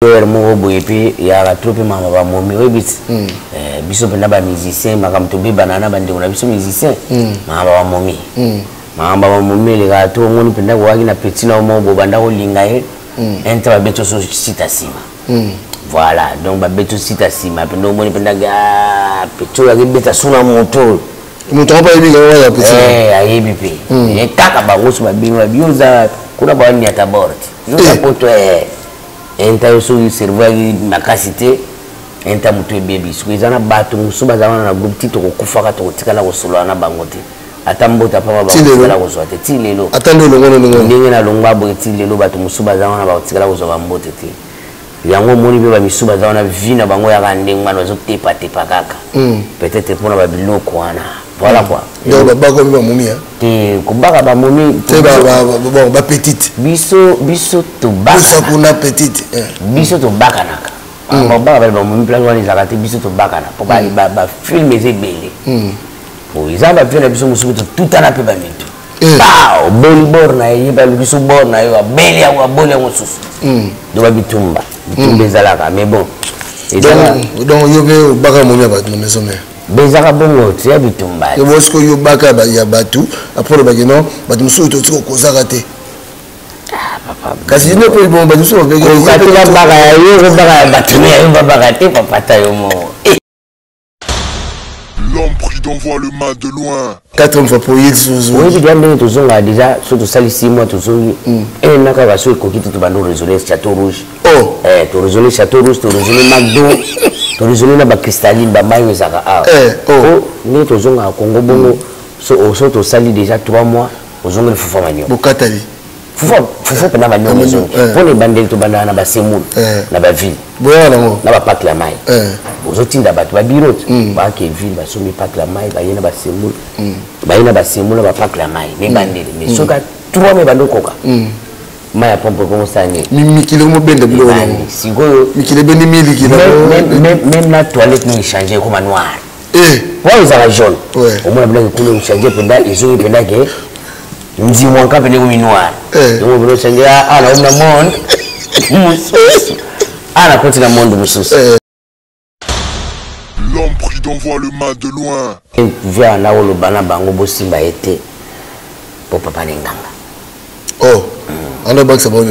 et puis il y a la troupe maman va momir oui biso pena ba musicien makam to be banana bande on a biso musicien maman va momir maman va momir les gars to ngoni pena wa na petit na mo banda ko linga e entre ba beto so sita sima voilà donc ba beto sita sima pena ngoni pena ga peto ya beta suna moto moto ba yebi ga ya petit ayebi pe e kaka ba ngoso ba bino bioza kuna ba ni atabord yo poto enta yo so servoir makasite enta mutu baby suizana batu musuba zamana na groupe tito ko kufaka to tikala ko solo na bangote atambota papa ba tikala ko soate tilelo atando longono ndenge na longwa bo tilelo batu musuba zamana ba tikala ko zo bambote te yango moni be ba misuba zamana vina bango ya kande ngwana zo tepa kaka peut-être pour na ba biloko wana voilà quoi donc ba ko ba mumia te ko ba mumi te bon ba petite biso to baka ça pour na petite biso to baka naka ba mumi plan wani zakati biso to baka na pour ba film eze belé o izaba vena biso musu tout ana pe ba mitu ba boli borna yi ba biso borna yo beli ya boli ya mususu do ba bitumba zalaka mais bon et donc yo be baka mumia ba na maison mère bezaka bongo tia bitumba et parce que yo baka ba ya batu après ba non ba musu to tiko kozaka te papa kasi ne ko bon ba musu ba ka baka yo baka batuni yo baka te papa ta yo mo l'homme pris d'envoi le mal de loin 4 fois pour il sous oui bien bien tout zonga déjà surtout sali 6 mois tout zongi et naka ba so kokiti to bando résoler château rouge to résoler château rouge to résoler McDo to résoler na ba cristalline ba mayo zaka ne to zonga Congo bongo so to sali déjà 3 mois au zonga le fufa manyo bokatali fufa pena manyo maison pour les bandel to banda na ba semul na ba ville boya na ba pak la mai ozotinda bato ba birot ba ke ville ba somi pak la mai ba yena ba semul ba yena ba semul ba pak la mai me bandel mais soka 3 me bando koka maya pompe comme ça ni mikile mo bende bulo sigoyo mikile bendi mili kilo même la toilette ni changer comme noir ouais ils ont jaune au moins blanc couleur changer pendant ils ont pendant que mzi mwanka pene mu noir donc bro changer ala na monde ala côté la monde mususu l'homme pris d'envoi le mal de loin via na wolo bana bango bosimba été pour papa nganga on a bac ça bon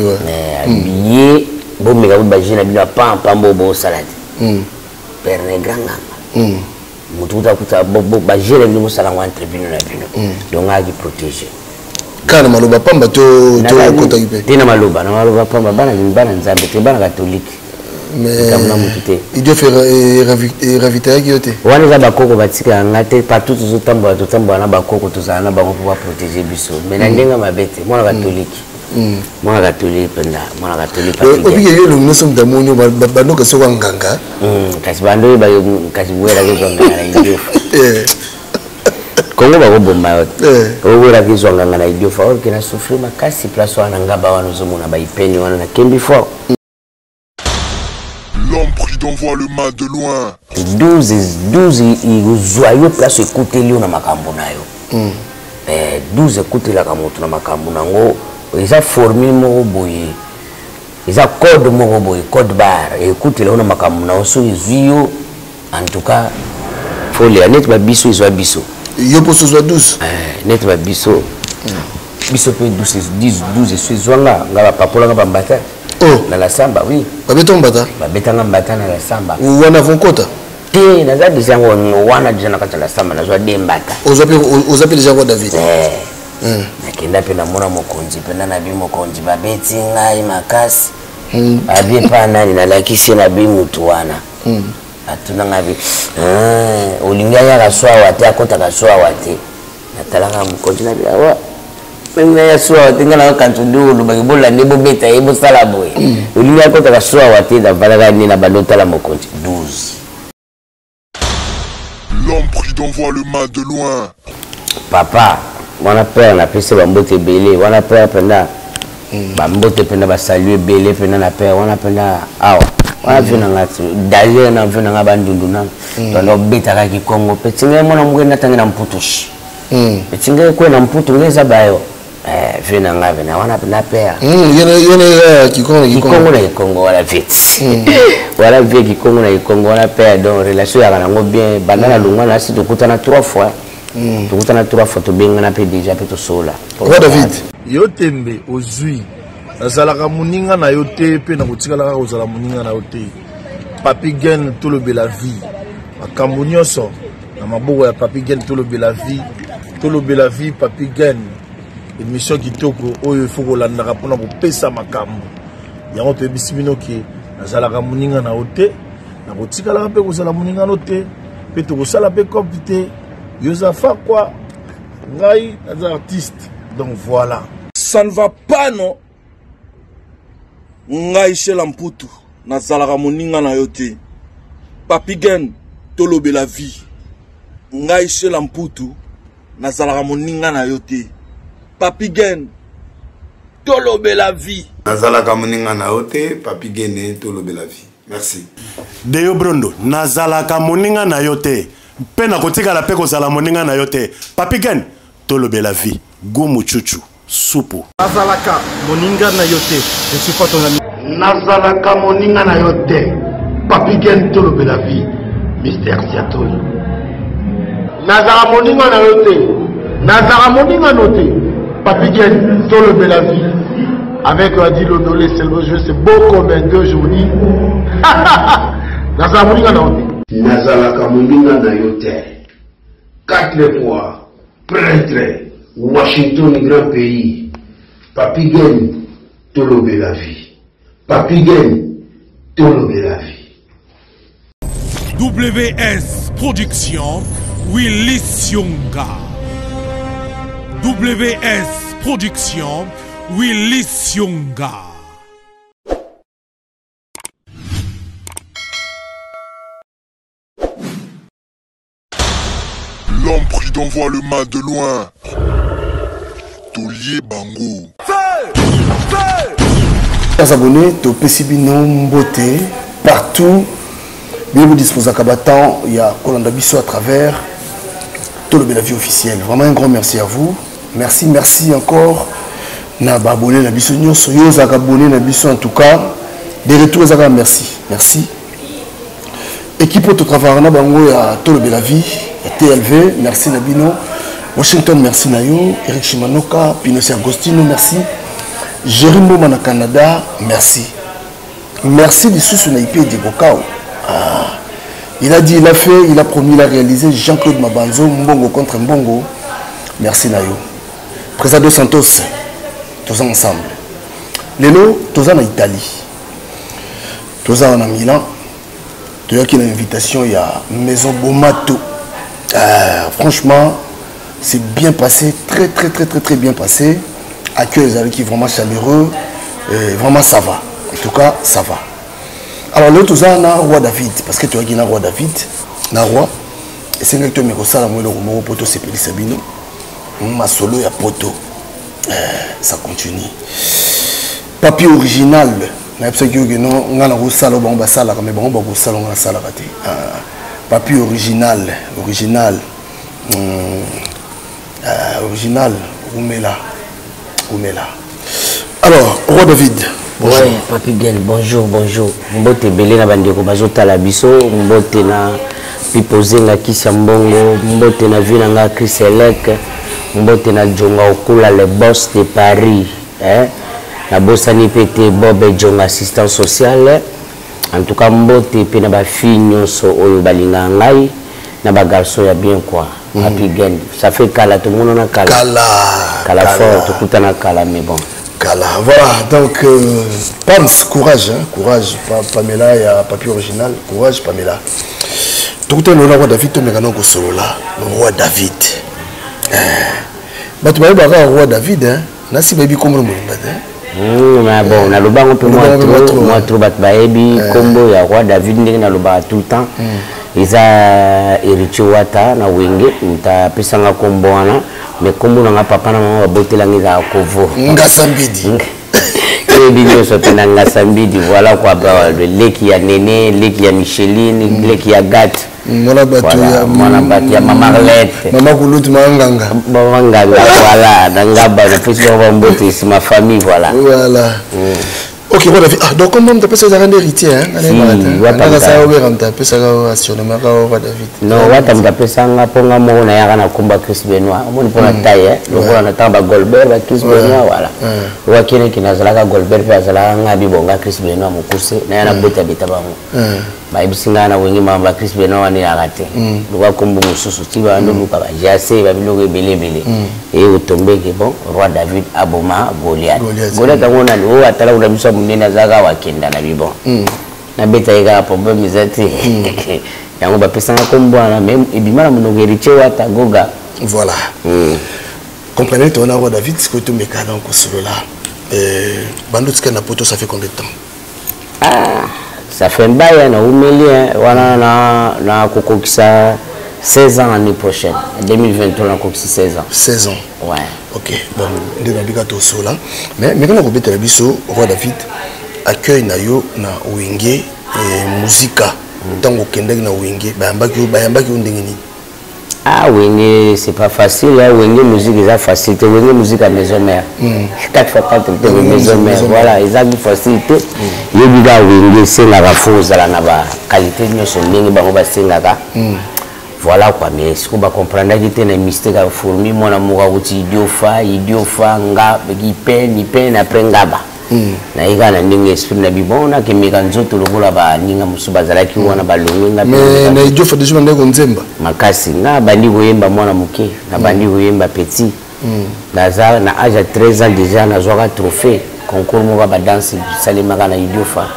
billet bon mega ba jina bila pambo bo salade perne granga mututa kuta bo ba jere ni musala wa tribune na bino donc a qui protéger kana maloba pamba to kota kipe dina maloba na maloba pamba bana nzambe te bana catholique mais kamna mutute il doit faire ravitailler qui était wani za bakoko batika ngate partout tout tamba na bakoko tozana bango pour protéger biso mais na ndenga mabete mwana catholique mwana catholique penda mwana catholique pas obi yo lo nosom damonyo bando ka soka nganga kasi bando ba kasi wera ke nganga na ndio Kongo ba bomba yote wera ke nganga na ndio fa que na souffrir makasi place wana ngaba wana zomona ba ipeni wana na kembi fort. L'homme pris d'envoi le mal de loin 12 joyeux place écouter lui na makambo nayo 12 écouter la kamoto na makambo nango ils ont formé mon boy ils ont code mon boy code bar écoute là on a makambo na oso izio en tout cas faut les net ba biso ils ont biso yo poso zo 12 net ba biso biso pe 12 suis zwanga ngaba papola ngaba mbata na la samba oui babeto mbata babetanga mbata na la samba wana vonkota te na za disango wana dijana kata la samba na zo dembata ozape déjà quoi David nakenda pe na mona mokonzi pena na bi mokonzi babeti ngai makasi abi pa nani na lakisi na bi mutu wana atuna ngabi olinga ya kaswa wate akota kaswa wate natalaka mokonzi na bi awa menga ya swa wate ngala kantundu lu bagibola ndebo beta ebo sala boy olinga akota kaswa wate da valaka ni na balota la mokonzi 12 l'homme pris d'envoi le mal de loin papa wana père na pese bambote belé wana père penda bambote penda ba saluer belé penda na père wana penda awa wana vina ngati d'ailleurs na vina ngaba ndundu na ndo beta ki Congo petinga mona mugenda tangi na mputushi petinga ko na mputu ngeza bayo vina ngabe na wana na pea yene Kikongo na Kikongo wala vite wala vie Kikongo na Kikongo wala pea donc relation ya kanango bien bandana lungwa na si tukutana 3 fois tukutana 3 fois to benga na pe déjà pe to sola Roi David yo tembe ozui nazalaka muninga na yo te pe na kotikalaka kozala muninga na yo te Papi Gen tolobela vie makambo nyonso na maboko ya Papi Gen tolobela vie Papi Gen émission kitoko oyo il faut kolandaka mpona kopesa makambo yango toyebisi bino ke nazalaka muninga na yo te na kotikalaka mpe kozala muninga no te mpe tokosala mpe kopi te yozafa kwa ngai naza artiste donc voilà ça ne va pas non ngai shela mputu nazalaka moninga na yo te Papi Gen tolobela vie ngai shela mputu nazalaka moninga na yo te Papi Gen tolobela vie nazalaka moninga na yo te Papi Gen tolobela vie merci Deyo Brondo nazalaka moninga na yo te mpe na kotikala mpe kozala moninga na yo te Papi Gen tolobela vie gumu chuchu supu nazalaka moninga na yo te je suis pas ton ami nazalaka moninga na yo te Papi Gen tolobela vie Mr. Siatoli nazalaka moninga na yo te nazalaka moninga no te Papi Gen tolobela vie avec Adi Lodolé c'est le jeu c'est beau comme un deux journées nazalaka moninga na yo te nazalaka moninga na yo te 4 fois prêtre Washington grand pays Papi Gen tolobela vie Papi Gen tolobela vie WS Production Willis Yonga WS Production Willis Yonga L'homme pris d'envoi le mal de loin. Tolier Bango. Chers abonnés, Topesibino Mbote, partout, bien vous disposez à Kabatan, il y a Kolanda Bisso à travers tout le vie officiel. Vraiment un grand merci à vous. Merci encore. Na abonné na biso nyonso yo za abonné na biso en tout cas. Des retours à merci. Équipe auto travail na bango ya tout le vie, TLV, merci Nabino. Washington, merci Nayo, Eric Shimanoka, Pinochet Agostino, merci. Jérémy Mana Canada, merci. Merci de sous son IP de Bokao. Il a dit, il a fait, il a promis, il a réalisé. Jean-Claude Mabanzo, Mbongo contre Mbongo. Merci Nayo. Président de Santos, tous ensemble. Lélo, tous en Italie. Tous en Milan. Tous qui une invitation, il y a Maison Bomato. Franchement, c'est bien passé, très bien passé. Accueil qui est vraiment chaleureux, vraiment ça va. En tout cas, ça va. Alors, l'autre, tout ça, on a Roi David, parce que tu as dit Roi David, on a Roi, et c'est que tu as mis ça, le poto, c'est Péli Sabino, ma solo, il y a poto, ça continue. Papier original, on a un salon, on va salon, mais on va un salon, on va salon, papier original, Oumela. Alors, Roi David. Bonjour. Ouais, Papi Gen, bonjour. Mbote belé na bandeko bazota la biso, mbote na pipoze nga kisa mbongo, mbote na vina nga Chris Elek, mbote na Jonga Okula le boss de Paris, na bosani pete Bob Jonga assistant social. En tout cas mbote pe na ba fille nyonso oyo balinga ngai na ba garçon ya bien quoi. Papi Gen, ça fait kala tout le monde na kala fort tout na kala mais bon. Voilà, donc Pams, courage, Pamela, il y a papier original, courage Pamela. Tout le monde Roi David, le Roi David. Mais tu m'as dit Roi David, Nasi baby comme le monde. Mais bon, on a le banc un peu moins trop baby combo ya Roi David na le banc tout le temps. Ils a hérité wata na wenge, nta pesanga combo wana. Mais comme on a papa na maman boté la mise à Kovo. Nga Sambidi. Et bien sûr penanga sambidi voilà quoi leki ya Néné, leki ya Micheline, leki ya Gat. Mwana batu ya Mama Arlette. Mama Kulutu Manganga. Manganga voilà, Nangaba na pesi ba mbote c'est ma famille voilà. Voilà. Ok, voilà. Ah, donc comment tu appelles ça un héritier hein? Ça non, watam appelle ça nga ponga mo na yaka na kumba Chris Benoit. Omoni pona taille le voilà na tamba Goldberg ba Chris Benoit voilà. Wa kene kinazalaka Goldberg pa zalaka nga bibonga Chris Benoit mukuse na yana bota beta bango. Ba ibisinga na wengi mamba Chris Benoit ni akate. Luka kumbu mususu tiba ndo luka ba jase ba biloko belebele. Et utombeke bon roi David aboma Goliath. Goliath ngona ni o atala udabisha munene zaga wakenda na bibon. Na beta ega problème zati. Yango ba pesanga kombwana même ebimana munogeriche wata goga. Voilà. Comprenez ton roi David ce que tu me cadre encore sur là. Bandotsika na poto ça fait combien de temps? Ah, ça fait un bail na umeli wana na kokokisa 16 ans l'année prochaine. 2023 on a 16 ans. 16 ans. Ouais. Ok. Bon, de la bigato sola. Mais quand on peut biso roi David accueille na yo na wenge et musica. Tango kendek na wenge bayambaki ndengeni. Ah wenge c'est pas facile là wenge musique c'est facilité wenge musique à maison mère. 4x4 maison mère voilà ils ont facilité. Yebiga wenge c'est la rafoza la na ba qualité nyonso ndenge bango ba sengaka. Voilà quoi, mais ce qu'on va comprendre, c'est que les mystères à fourmi, mon amour à outil idiofa, nga, qui peine après ngaba. Na iga na ndenge esprit na bibona ke mekanzo to lokola ba ninga musubazala ki wana ba longa mais na idiofa déjà ndeko nzemba makasi na bandi koyemba mwana muke na bandi koyemba petit na na âge 13 ans déjà na zoka trophée concours mo ba danse salima kana idiofa.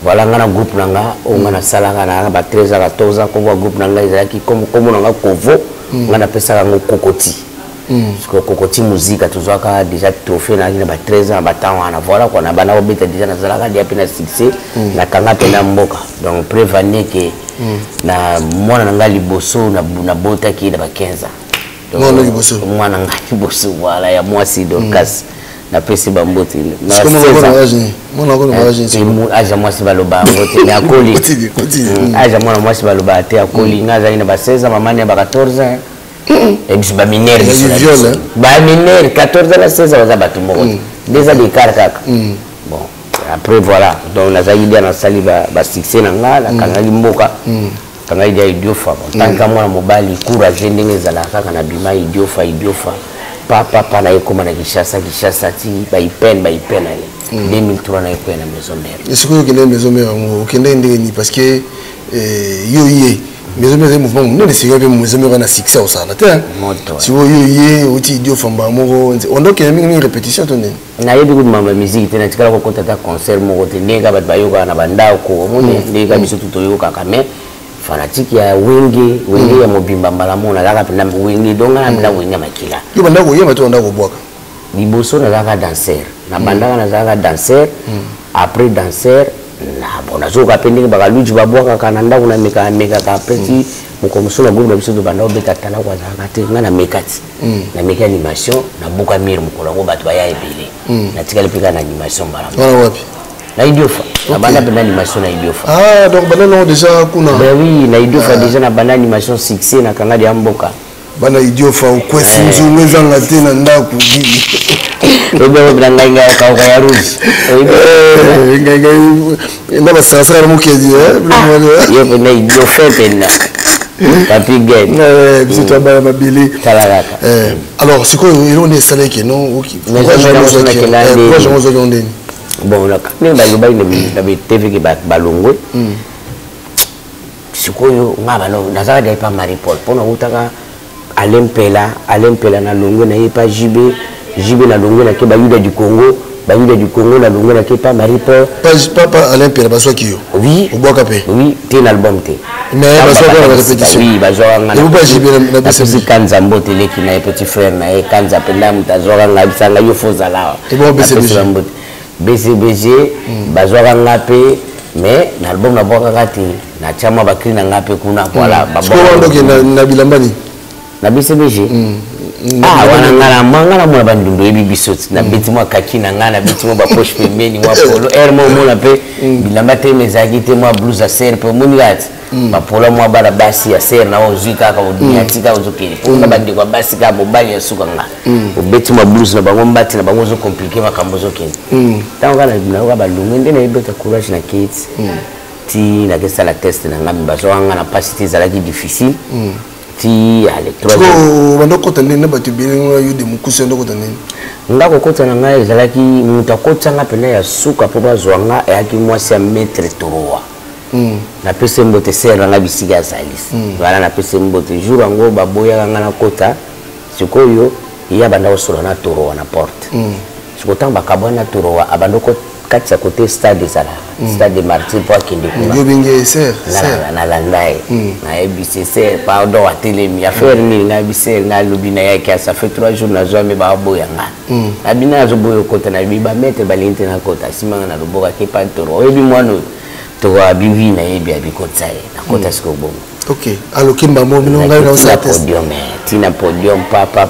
Voilà ngana groupe nanga o ngana sala kana ba 13 ans 14 ans ko groupe nanga ezaki comme nanga kovo ngana pesa ngo kokoti. Parce que kokoti musique tozwaka déjà trophée na ba 13 ans ba tawana voilà quoi na bana obeta déjà na zalaka dia pena succès na kanga pena mboka donc prévenir que na mwana nanga liboso na bota ki na ba 15 ans. Mwana liboso mwana nanga liboso voilà ya mwasi Dorcas. Na pesi bambote na 16 ans mwana ko mariage c'est aja mwasi baloba ngote ya koli aja mwana mwasi baloba te akoli ngaza ina ba 16 ans maman ba 14 ans et puis ba mineur ba mineur 14 ans 16 ans za batu moko déjà des carcac bon après voilà donc na zaidi na sali ba succès na ngala kanga limboka kanga dia idiofa tant que mwana mobali courage ndenge zala kaka na bima idiofa papa na yeko mana Kishasa ti ba ipen ale 2003 na yeko na maison mère est-ce que vous maison mère ngo kende ndeni parce que maison mère mouvement non de série maison mère na succès au sana te si vous uti idio famba moko on doit qu'il y ait une répétition tonne na yebi ku mama musique te na tikala ko kota concert moko te nega ba yoka na banda ko mone ndega biso tutoyo kaka mais fanatique ya wenge ya mobimba malamu na kaka pena wenge donga na wenge makila yo banda ko yema to onda ko bwaka liboso na kaka danser na banda na kaka danser après danser na bona zo ka pending baka luji babwaka kana nda kuna meka ka petit mukomuso na groupe na biso to banda obeta tala kwa zaka te ngana mekati na meka animation na buka mir mukola ko batu ya ebele na tikali pika na animation malamu wana wapi na idiofa na banda pena animation na idiofa ah donc banda non déjà kuna ben oui na idiofa déjà na banda animation succès na kanga dia mboka bana idiofa ukwesi nzungu zanga te na ndaku ebe branga ka ya rouge nda ba sasa mukezi yo pena idiofa pena Papi Gen c'est toi ba mabili talaraka alors c'est quoi on est salé que non OK mais bon là quand ba yoba na be TV ki ba longwe sikoyo ngaba no nazaka dai pa Marie Paul pona utaka alempela na longwe na yepa JB na longwe na ke ba yuda du Congo na longwe na ke pa Marie Paul pas alempela ba so kiyo oui oboka pe oui te na album te mais ba so ko répétition oui ba zo nga na ba JB na ba si kanza mbote leki na petit frère na e kanza penda mutazora nga bisanga yo fozala et bon BCBG bazwaka ngape mais na album na boka kati na chama bakri na ngape kuna voilà baboko na bilambani na BCBG wana ngana mangana mwana bandundo ebi bisoti na beti mwa kaki na ngana beti mwa bapoche pembeni mwa polo ermo mona pe bilamba te mezaki te mwa blues a ser pe muni gati bapola mwa bala basi ya ser na ozui kaka odunia tika ozokeli ponga bandi kwa basi ka mobali ya suka nga obeti mwa blues na bango mbati na bango zo compliquer makambo zokeli tango kana na ba lungende na ebeta courage na kids ti na kesa la test na ngambi bazo anga na pasiti zalaki difficile ti ale troisième bando kota nene batu bilingo yo de mukusi ndo kota nene ndako kota na ngai zalaki mutakota nga pena ya suka po bazo anga yaki mwasi ya maître toroa na pese mbote sera nga bisiga salis wala na pese mbote jour ngo baboya nga na kota sikoyo ya banda osolo na toroa na porte sikotamba kabona toroa abandoko kati ya côté stade sala stade Martyr pour kende kuna yo binge ser na landai na ebc ser pardon atelemi affaire ni na ebc na lobina yake ça fait 3 jours na zo me ba boya nga na bina zo boyo kota na biba mettre balinte na kota simanga na loboka ke pantoro ebi mwano to wa bibi na ebi abikota na kota siko bomo. OK alors kimba mo bino ngai na sa test tina podium papa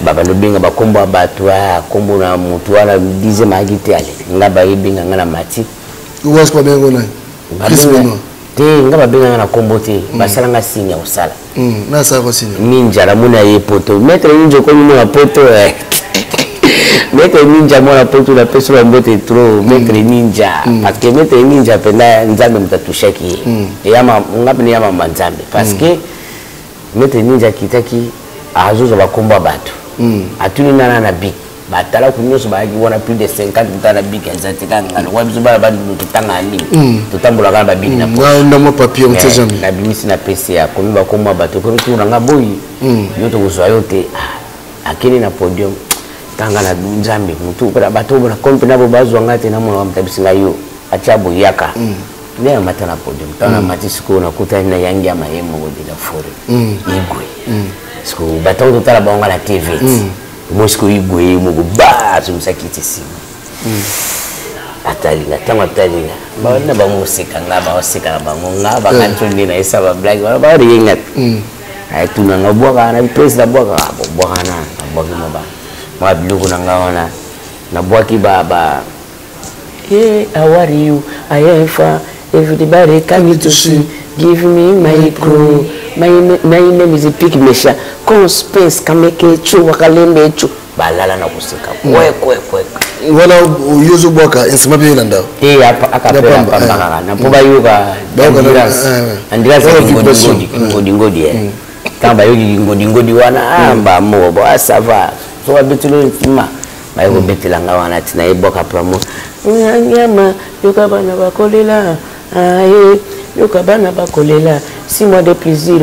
baba lobinga bakombo abatwa kombo na mutu wala dize magite ale ngaba yibinga ngana mati uwas kwa bengo na kisimo te ngaba binga na kombo te basala nga sinya usala na sa ko sinya ninja la muna ye poto mettre ninja ko muna poto mettre ninja mona poto la peso la mbote trop mettre ninja parce que mettre ninja penda nzambe mtatushaki yama ngapi yama manzambe parce que mettre ninja kitaki azozo bakombo abatu atuni nana na big batala kunyoso ba wana plus de 50 mutana big azatika ngalo wa bizo ba tutanga ni tutambula kana big na na mo papier mtejami na bimisi na pesi ya komi bakombo abatu ko tunanga boyi yoto kuzwa yote akini na podium tanga na nzambe mutu kwa bato bona kompe nabo bazwa ngate na mwana mtabisinga yo achabo yaka leo mata na podium tana matisiko na kuta na yangi ya mahemo godila fore igwe siko bato totala bonga la TV mosiko igwe mugo ba tumsakiti simu atalinga tama atalinga bana ba musika ngaba osika bango ngaba kantundi na isa ba black ba ringa ay tunanga bwaka na pesa la bwaka bwaka na bwaka maba mabiluku na ngaona na bwaki baba hey how are you I am fine everybody come to see give me my crew my name is Pick Mesha conspace kameke chu wakalembe chu balala na kusika kwe wala uyozo bwaka insima bia nanda hapa akapela pambaka na poba yuka andiras ngodi kamba yogi ngodi wana amba mobo asava so wabitulo ntima bayo betela ngawana tina iboka promo nyama yokabana bakolela aye yokabana bakolela 6 mois de plaisir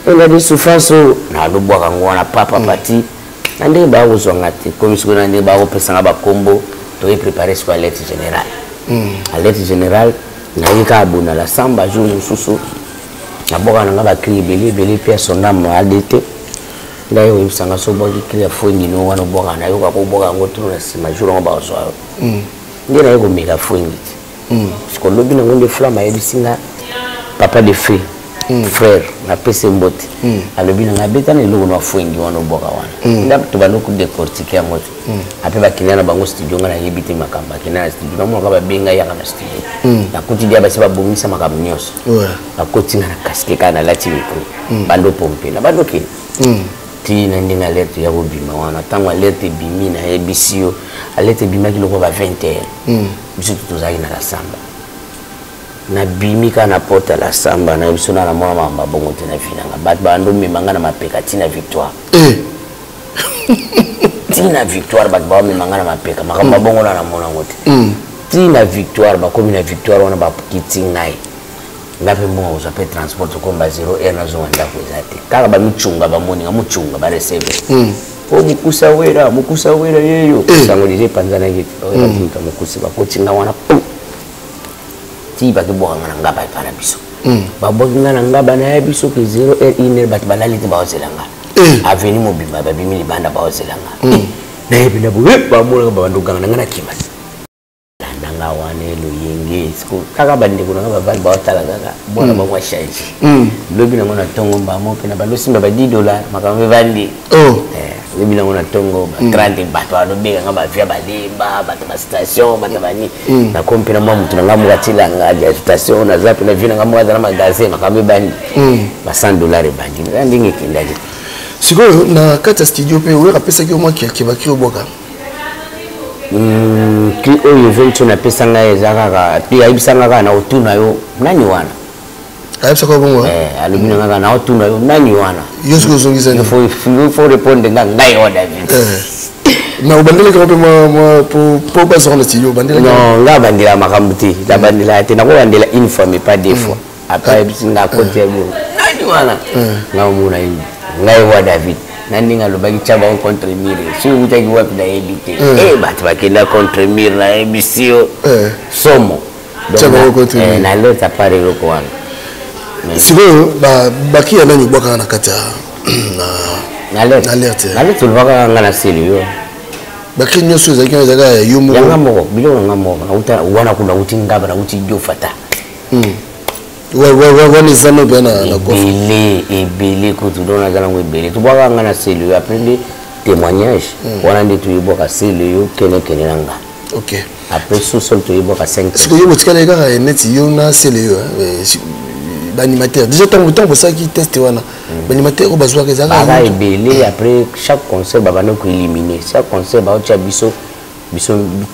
ena de souffrance na lobwaka ngwana papa pati ande ba uzongati komisiko nande ba opesanga bakombo to y préparer sur alerte générale alerte générale na yika abuna la samba jour mususu na boka na ngaba cri belé personnel adete ndayo usanga so boki clear phone no wana boka na yoka ko boka ngotru na sima jour ngaba oswa ndina yiko mega phone siko lobi na ngonde flama yebisinga papa de feu frère na pese mbote alobi na ngabeta na logo na phone wana boka wana ndap to bano ku décortiquer moto ape ba kinana bango studio ngana yebite makamba kinana studio na mo ngaba benga yaka na studio na kuti dia basi ba bomisa makambo nyos akoti na kaske kana lati micro bando pompe na bando kini tina ndinga alerte ya bobima wana tango alerte bimi na ebisio alerte bima kiloko ba 20h biso tutozaki na la samba na bimi kana porta la samba na biso na mwana mamba bongo tena finanga bat bando memanga na mapeka tina victoire tina victoire bat ba memanga na mapeka makamba bongo na mwana ngote tina victoire ba komi na victoire wana ba kitingai ngape mo za pe transport ko mba 0 na zo wanda ko zati kaka ba michunga ba moni ngamuchunga ba receive o mukusa wera yeyo sango lije panzana ngiti o yatinka mukusi ba kochinga wana ti ba ke bo ngaba para biso ba bo ngana ngaba na biso ke 0 iner bat balali te ba ozelanga aveni mo bimba ba bimili banda ba ozelanga na ebi na bo ba mo ba ndo ngana ngana kimasi nga wane lo yenge school kaka bandeko na bavali baotala kaka bona bamwa change lobi nango na tongo mbamo mpe na balosimba ba $10 makambo evandi lobi nango na tongo ba 30 bato alobeka nga bavia balemba bato bastation bato bani nakomi mpe na mwa mutu nanga mokatilanga ya station naza mpe na vi nanga mokaza na magasin makambo ebandi ba $100 ebandi nga ndenge ekendaki sikoyo na kati ya studio mpe oyo apesaki omwa kebaki oboka oyo venture napesa ngai eza kaka mpe ayebisanga kaka na otuna yo nani wana ayebisaka bongo alobi na kaka na otuna yo nani wana yo soki ozongisani faut répondre nga ngai o David na obandelaka mpe po bazaka na studio obandelaka non nga bandela makambo te nabandela te nakobandela une fois mais pas deux fois après ayebisi nga kote ya bongo nani wana nga omona ngai wa David nani ngalobaki chaba on contre mire si utaki wapi na ebite bato bakenda contre mire na ebisio somo chaba on contre mire na leta pare loko wana sikoyo baki ya nani bwaka na kati na leta olobaka nga na seli yo baki nyonso ezalaki ezalaka ya yo moko yanga moko biloko nga moko nauta wana kuna uti ngaba na uti jofata wana eza no mpe na ebele kutu do naza nango ebele tobwaka nga na sele yo après nde témoignage wana nde toyebwaka sele yo kenekene na nga après sous-sol toyebwaka 5 sikoyo yo botikala kaka neti yo na sele yo baanimateur déjà ntango bosalaki test wana baanimateur oyo bazwaka ezalaka ebele après chaque concert babanda koélimine chaque concert baotia biso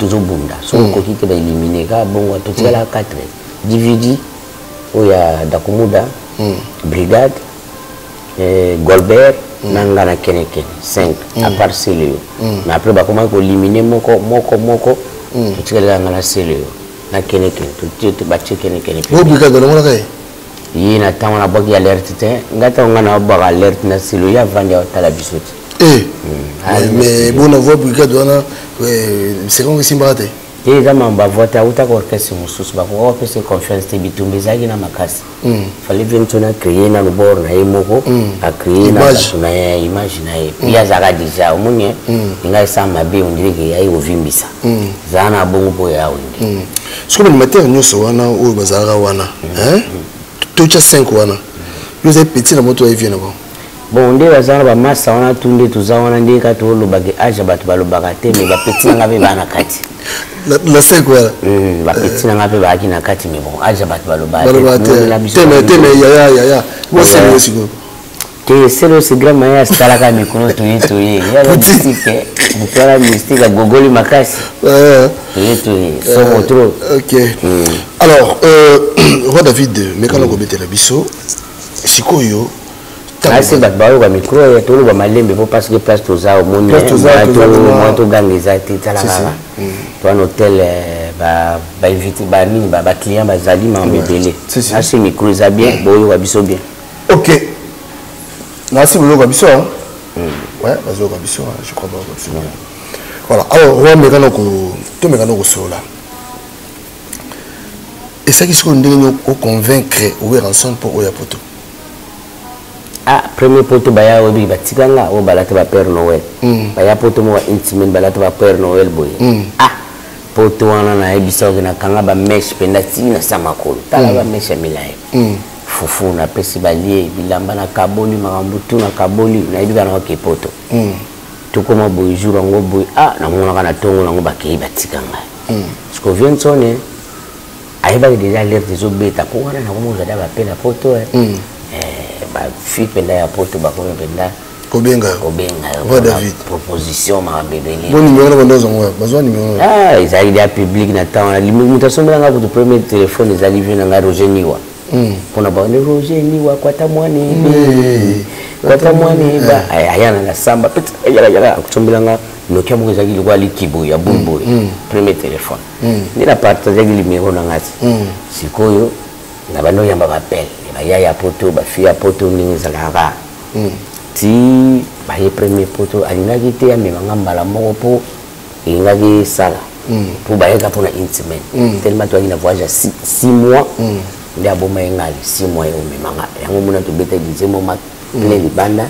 tozobunda so okoki te baélimine kaka bongo totikala 4 DVD oya Dakumuda Brigade Golbert nanga na kenekene 5 à part Célio mais après bakoma ko éliminer moko totikala nga na Célio na kenekene to bache kenekene o Brigade na mona kai yi na tango na boki alerte te ngata nga na boka alerte na Célio ya vandi ya tala bisoti mais bon avoir Brigade wana c'est comme simba te eza mamba vote auta ko orchestre mususu bako opesa confiance te bitumbi zaki na makasi fallait bien tona créer na lubor na yemoko a créer na image na ye pia zaka déjà omunye inga isa mabe ondireke yayi ovimbisa zana bongo po ya windi siko ni mater nyoso wana o bazara wana tocha 5 wana yo zai petit na moto evie na bon bon nde bazana ba massa wana tunde tuzawana nde ka to lobage aja batu balobaka te me ba petit nga be bana kati la 5 voilà ba petit nga be ba kina kati me bon aja batu balobaka teme ya moi c'est moi siko que c'est le grand maya stala ka mikono to ye ya la mystique mutara mystique gogoli makasi so motro OK alors Roi David mekana ko betela biso sikoyo asi bato bayoka micro ya toloba malembe po parce que place toza omoni moto gange eza te talaka toana hotel bainvité banini baclient bazali mambo ebele asi micro eza bien boyoka biso bien ok nasi boyoka biso ouais bazoyoka biso je crois bayoka biso voilà alors roi mekana kosola esaki sikoyo ndenge oconvaincre ower ensemble mpo oya poto premier poto baya obi batikanga o balata ba Père Noël baya poto mo intimate balata ba Père Noël boye poto wana na ebisa na kanga ba mesh penda tina samakolo tala ba mesh milai fufu na pesi balie bilamba na kaboli makambutu na kaboli na ebika na ke poto tukoma boye jour ngo boye na mona kana tongo ngo bakei batikanga ce qu'on vient sonner ayeba déjà l'air des obeta pour wana na komo za ba pena poto ba fi penda ya poto ba ko penda kobenga Roi David proposition ma bebeli bon numéro na bandozo ngwa bazwa numéro ils arrivent à public na temps la limitation nga pour premier téléphone ils arrivent na Roger Niwa pona ba Roger Niwa kwata mwane ba ayana na samba peti yala kutombela nga nokia mo ezaki kwa likibo ya bulbo premier téléphone ni la partager numéro na ngati sikoyo na bando yamba appel ya poto ba fi ya poto ningi zalaka ti ba ye premier poto alingaki te ya memanga mbala moko po ingaki sala po ba yeka pona intimate tellement toi ina voyage 6 mois ndi aboma engali 6 mois yo memanga yango mona to beta dizemo ma plein libanda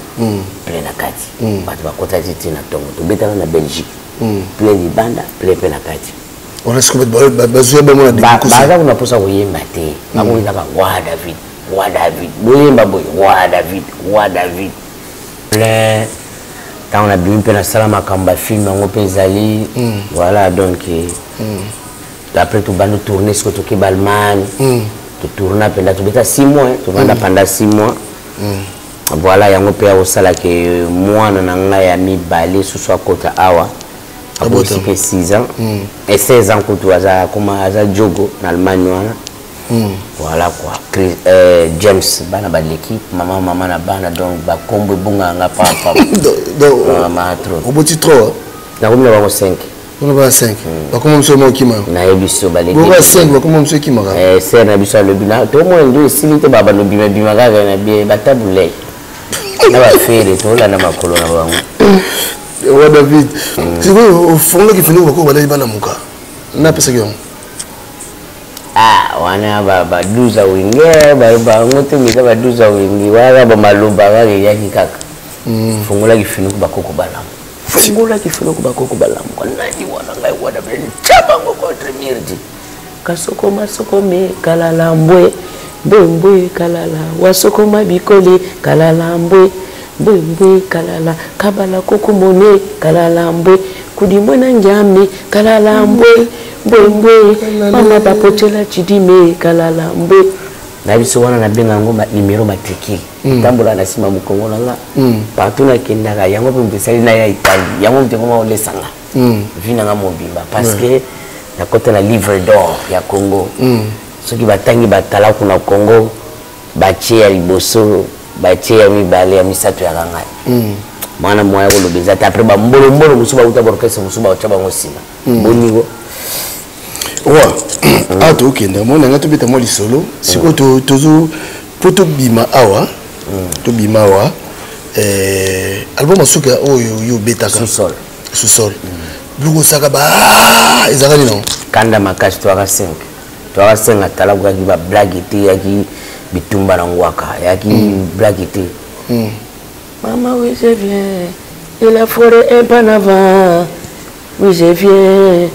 plein na kati ba to bakota titi na tongo to beta na Belgique plein libanda plein na kati On a ce qu'on besoin de moi. Baza kuna posa kuyemba te. Bakoyinda ka wa David, wa David. Boyemba boy, wa David, wa David. Le quand on a bien pe na sala makamba film ngo pezali. Voilà donc après tout bando tourner ce que tu Balman. Tu tourner pendant tout beta 6 mois, tu vanda pendant 6 mois. Voilà yango pe au sala que moi na nga ya mi balé sous soit kota awa. Abosi pe 6 ans et 16 ans que tu as comme aza jogo en Allemagne voilà quoi James bana ba l'équipe maman na bana donc ba kombo bunga nga papa donc ma trop oboti trop na comme na 5 on va 5 ba comme monsieur mo kima na ebiso ba l'équipe ba 5 ba comme monsieur kima c'est na biso le bina to mo ndo silite baba no bima bima ga na bi ba tabule na ba fere to la na makolo na bango wa David c'est quoi au fond là qui finit ko ba bana muka na pesa yo wana ba 12 wingi ba ngote mika ba 12 wingi wala ba maluba ga ya kikaka fungula kifinu ku bakoko balamu fungula kifinu ku bakoko balamu nani wana ngai wada ben chapa ngoko tremirdi kasoko masoko me kalala mbwe mbwe kalala wasoko mabikole kalala mbwe mbwe kalala kabala koko mone kalala mbwe kudimona njame kalala mbwe mbwe mama papotela chidime kalala mbwe na biso wana na benga ngoma numero matricule tambola na sima mukongo nanga partout na kendaka yango pe mpesali na ya Italie yango mtekoma olesanga vina nga mobimba parce que na kota na livre d'or ya Congo soki batangi batala kuna Congo batie ya liboso batie ya mibale ya misato ya kangai mwana moya ko lobeza ta après ba mbolo musuba uta borkese musuba ochaba ngosima bonigo wa ato okenda mona nga tobeta mo lisolo siko tozo poto bima awa to bima awa album asuka oyo yo betaka sous-sol bluko saka ba ezakani non kanda makashi to aka 5 atala kwa ki ba blague te yaki bitumba na ngwaka yaki blague te maman oui je viens de la forêt un pas en avant oui je viens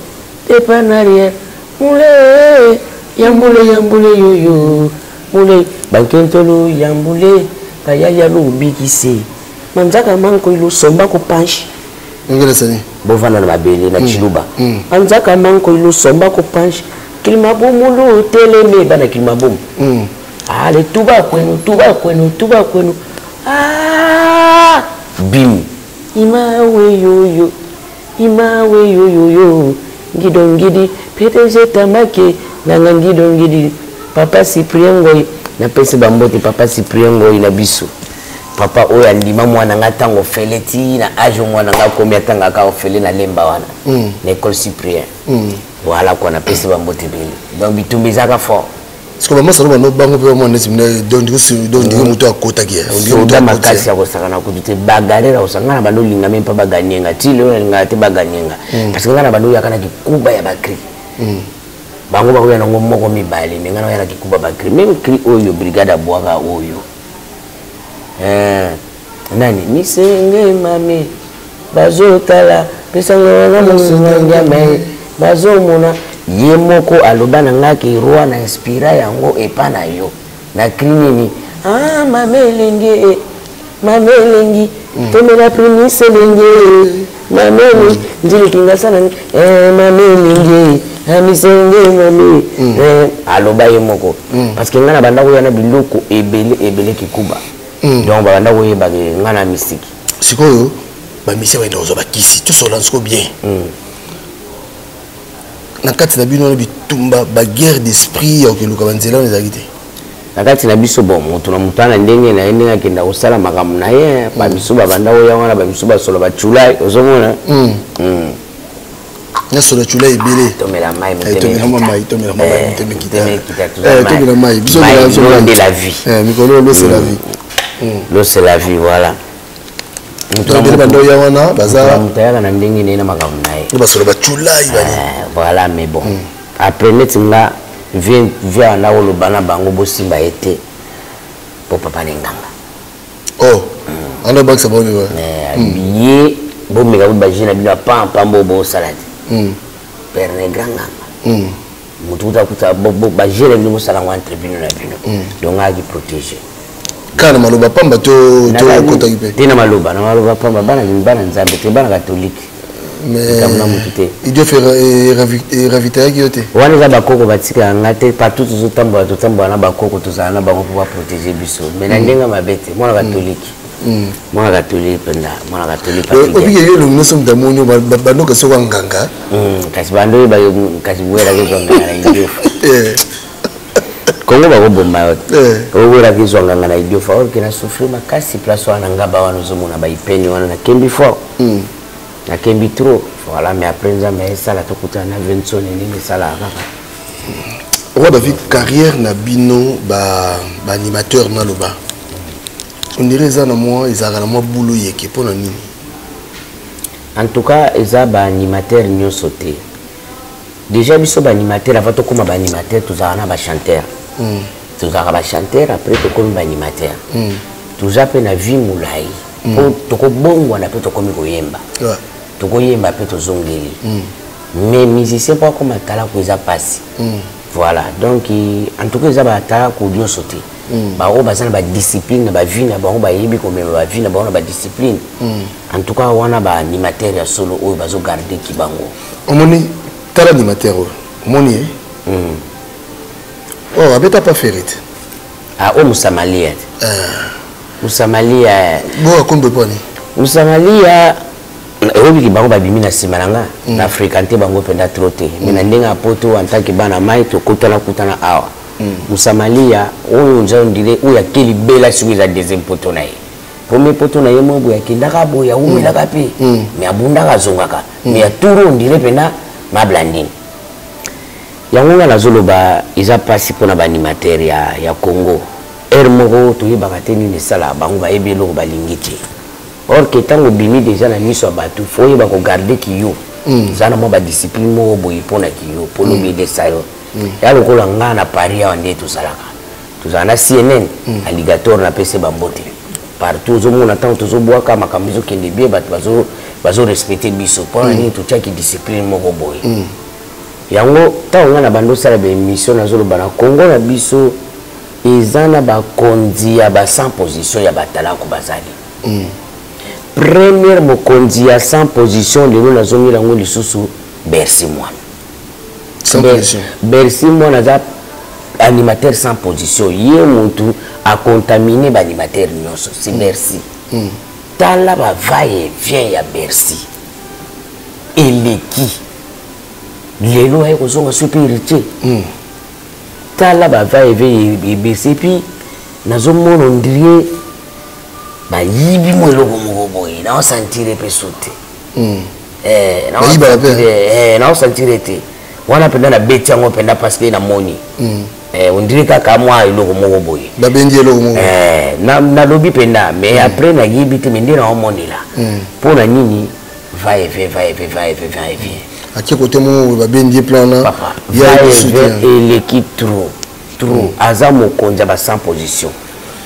et pas en arrière moulé yambule yoyo moulé bankentolo yambule kayaya lo bikise manzaka manko ilo somba ko panchi ngela sani bovana na mabele na chiluba manzaka manko ilo somba ko panchi kilima bomulo teleme bana kilima bom ale tuba kwenu bim imawe yoyo ngidongidi PTG tamake nanga ngidongidi papa Cyprien Ngoy na pesi bambote papa Cyprien Ngoy na biso papa oya ndima mwana ngatango feleti na age mwana ngakomi atanga ka ofele na lemba wana na école Cyprien voilà quoi na pesi bambote bele donc bitumbizaka fort parce que maman salo no bango pe mwana simna donc muto akota kia on dit makasi ya kosakana kutute bagarera osangana bando linga mempa baganyenga tilo linga te baganyenga parce que ngana bando yakana kikuba ya bakri bango ba kuya ngo moko mibali ngana yana kikuba bakri même cri oyo brigade bwaka oyo nani misenge mami bazotala pesanga na musunga ngame bazomona yemoko alobana ngaki roi na inspira yango epana yo na krinini mamelengi tomela primise lenge mameli ndili kinga sana mamelengi amisenge mami aloba yemoko parce que ngana banda koyana biloko ebele kikuba donc banda koyeba ngana mystique sikoyo ba mission ba ndozo bakisi tout cela nsko bien na kati na bino na bitumba ba guerre d'esprit ya keluka banzela on ezalite na kati na biso bon mutu na mutana ndenge na ndenge kenda osala makamu na ye ba biso banda oya wana ba biso basolo bachula ozomona na solo chula ebele tomela mai tomela mai biso de la vie mikolo l'eau c'est la vie l'eau c'est la vie voilà bando ya wana baza mutaya na ndenge ne na makamu na ye basolo bachula ibali voilà mais bon après netinga vient na olobana bango bosimba été pour papa nganga oh ando baksa boni wa ye bo mega ba jina bila pambo bo salade perne granga mutu kuta ba gérer ni musala wa entrepreneur na bino donc a qui protéger kana maloba pamba to kota kipe tena maloba pamba bana nzambe te bana catholique mais il doit faire ravitailler qui était wana za bakoko batika ngate partout tout tambo na bakoko tozana na bango pour protéger biso mais na ndenga mabete mwana catholique mwana catholique penda mwana catholique obiye yo lo nosom damonyo banoka soka nganga kasi bando ba kasi bwera ke zonga na idio kongo ba bomba yote bwera ke zonga na idio fa or kina souffrir makasi place wana ngaba wana zomona ba ipeni wana na kembi fort na kembi trop voilà mais après nzambe ça la tokuta na Vincent nini sala kaka Roi David carrière na bino ba animateur na loba on dirait ça na moi ils a moi boulot yeke pona nini en tout cas eza ba animateur nyo sauté déjà biso ba animateur avant to koma ba animateur tozana ba chanteur tozaka ba chanteur après to koma ba animateur tuza pe na vie mulai po to ko bongo na pe to komi koyemba tokoyemba pe tozongeli mais musicien pas comme atala ko eza passe voilà donc en tout cas eza ba atala ko dio sauté ba o bazana ba discipline ba vie na ba o ba yebi ko ba vie na ba on ba discipline en tout cas wana ba animateur ya solo o bazo garder kibango omoni tala animateur omoni oh abeta pas ferite o musamalia musamalia bo akombe poni musamalia obi ki bango babimi na simalanga na fréquenter bango penda troté mais na ndenga poto en tant que bana mai to kutana awa musamalia oyo nza ndire oya keli bela suiza deuxième poto na ye premier poto na ye mobo ya kindaka boya umela kapi mais abunda kazongaka mais ya turo ndire penda mablandini yango na zoloba iza pasi pona ba animateur ya Congo moko to yebaka te nini sala bango ba ebelo balingiti or que tango bimi déjà na miso batu faut yeba ko garder kiyo zana mo ba discipline mo boyi pona kiyo polo be de sayo ya lokola nga na Paris ya ndé tout salaka tuzana CNN alligator na pese bambote partout zo mona tant to zo boaka makambizo kende bien batu bazo respecter biso pona ni to chaki discipline mo boyi yango tango nga na bando sala be mission na zo bana Congo na biso ezana ba konzi ya ba 100 position ya batala ko bazali première mokonzi ya 100 position lelo na zongi lango lisusu Bercy moi 100 position Bercy moi na animateur 100 position ye muntu a contaminé ba animateur nyonso si Bercy tala ba va et vient ya Bercy eleki lelo ay ko zonga supérité tala ba va et vient Bercy puis nazo mono ndrie ba yibi mo eloko moko boye na osantire pe sote na osantire te wana penda na beti yango penda parce que na moni on dirait kaka moi eloko moko boye ba bendi eloko moko na lobi penda mais après na yibi te mende na omoni la pona nini va et vient à quel côté mon ba bendi plan là il y a l'équipe trop azamo konja ba 100 position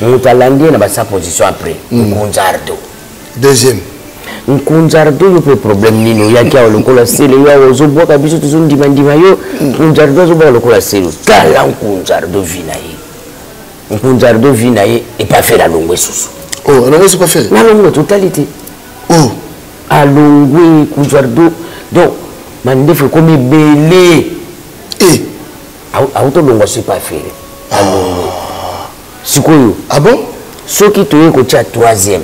Moutalandi na ba 100 position après Nkunzardo deuxième Nkunzardo yo pe problème nino yaki a lokola sele yo ozo boka biso tuzo ndima yo Nkunzardo zo boka lokola sele kala Nkunzardo vina ye et pas faire la longue susu oh alors c'est pas faire la longue totalité oh a longue Nkunzardo donc mandefe comme belé auto longue c'est pas faire a longue sikoyo ah bon ceux qui toye ko tia troisième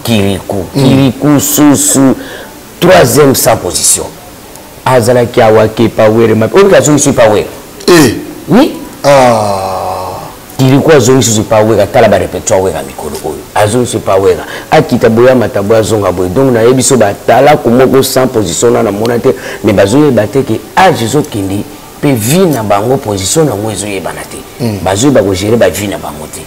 Kirikou sous troisième sans position azala ki awake power ma on ka zongi power oui Kirikou azongi sous power atala ba répétition we ka mikolo oyo azongi power akita boya mataboya zonga boy donc na yebiso ba tala ko moko sans position na monate mais bazoye bateke age zo kindi pe vie na bango position na mwezo yebana te bazo ba ko gérer ba vie na bango te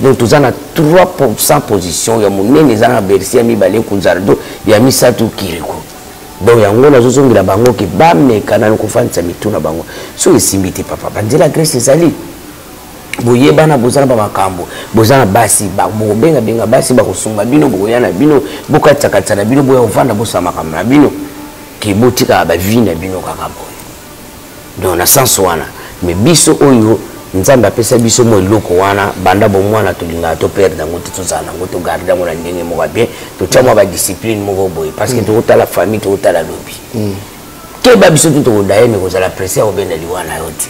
donc tous en a 3% position ya monene za na Bercy ya mibale Nkunzardo ya misatu Kirikou donc yango na zo zongira bango ke ba mekana ko fansa mituna bango so esimbite papa bandela Grace ezali boyebana bozana ba makambo bozana basi ba benga basi ba kosunga bino boyana bino bokataka na bino boya ovanda bosama kamna bino ki botika ba vie na bino kaka boy donc na sens wana mais biso oyo nzambe apesa biso mo eloko wana banda bo mwana tolinga to perdre ngoto tozala ngoto garder ngona ndenge mo bien to chama ba discipline mo boy parce que to la famille to la lobby ke ba biso to daye me kozala presser o benda liwana yote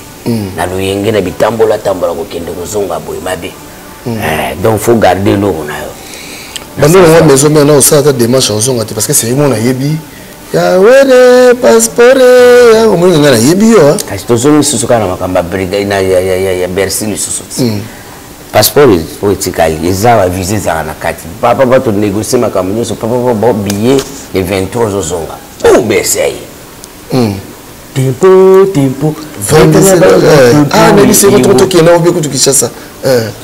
na luyenge na bitambola tambola ko kende kozonga boy mabe donc faut garder l'eau na yo bando na maison maintenant au ça ta démarche ozonga parce que c'est mon ayebi ya wele passeport ya o mwenga na yebi yo kasi tozongi susu kana makamba brigade na ya Bercy lisusu passeport faut etikali eza visa za na kati papa ba to négocier makambo nyonso papa ba billet le 23 ozonga oh Bercy tempo c'est votre qui est là au qui ça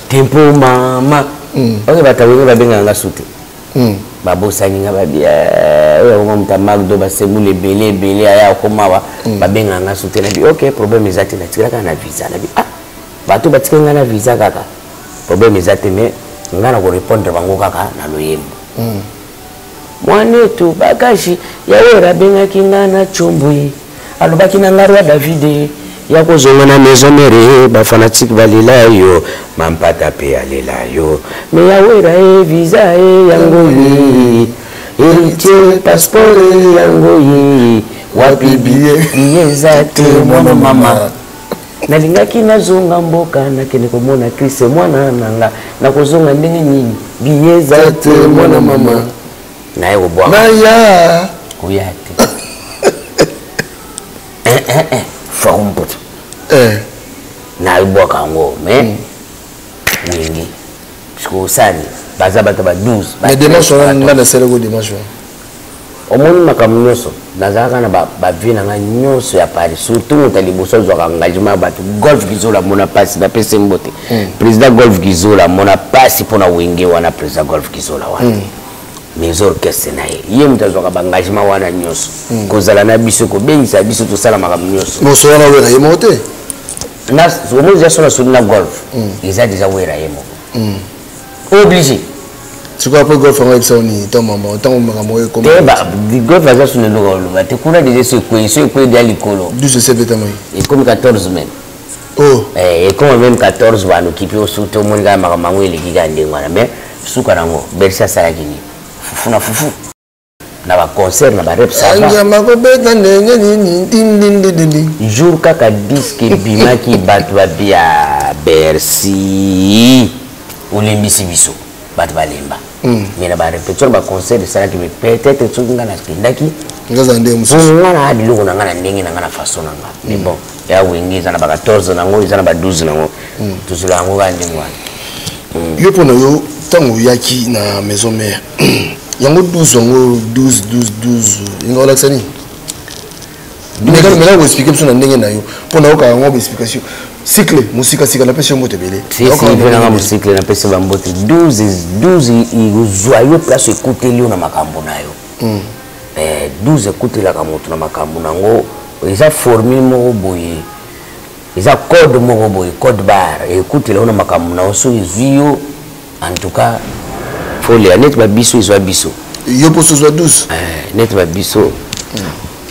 tempo mama ok batawenga babenga nga sute babosani nga babia oyo mta magdo basemule belé aya komawa babenga nga sute na bi ok problème ezati na tikaka na visa na bi bato batikanga na visa kaka problème ezati mais nga na ko répondre bango kaka na loyembo mwanetu bakashi yawe rabenga kinga na chombwe alobaki na ngarwa David ya kozonga na maison mère ba fanatique balila yo mampata pe alela yo me yawera visa yango yi héritier passeport yango yi wapi billet ezate mwana mama nalingaki nazonga mboka nakende komona Chris mwana nanga na kozonga ndenge nini billet ezate mwana mama naye kobwa naya kuyate Forumpoto. Na ibo kango mais wingi. Parce sani baza bata ba 12. Mais dimanche on a na sele go dimanche. Omoni makamnyoso nazaka na ba vina nga nyoso ya Paris surtout mutaliboso zo engagement batu golf gizola mona passe na pese mbote. Président golf gizola mona passe pona wingi wana président golf gizola wana. mes orchestres nae ye mutazoka ba engagement wana nyoso kozala na biso ko bengisa biso to sala makambo nyoso moso wana wera yemo te na so mo ja sona na golf ils déjà wera yemo obligé tu quoi après golf on va ni ton maman ton maman comme ba di golf va sur le logo ba te kuna déjà ce quoi de alikolo 12 7 tamai et comme 14 même oh et comme même 14 va nous kipi au sous tout monde ga makambo ile kigande ngwana mais suka nango bersa sala kini fufuna fufu na ba concert na ba rep sava ngama ko beta ndenge nini din jour kaka disque bimaki batu bia Bercy olembisi biso batu balemba mais na ba répétition ba concert sala ki peut-être tsokinga na kindaki ngaza ndenge mususu ngana hadi loko na ngana ndenge na ngana façon na nga mais bon ya wengiza na ba 14 nango izana ba 12 nango tuzula ngo ka ndenge wana yo pona yo tango yaki na maison mère yango 12 yango 12 inga wala tsani mais là vous expliquez sur ndenge na yo pona yo ka yango explication cycle musika sika na pese mbote belé si na musique na pese ba mbote 12 joyeux place écouter lio na makambo na yo 12 écouter la kamoto na makambo nango eza formule moko boye eza code moko boye code barre écouter la na makambo na so ezio en tout cas faut les net ba biso izo biso yo poso zo 12 net ba biso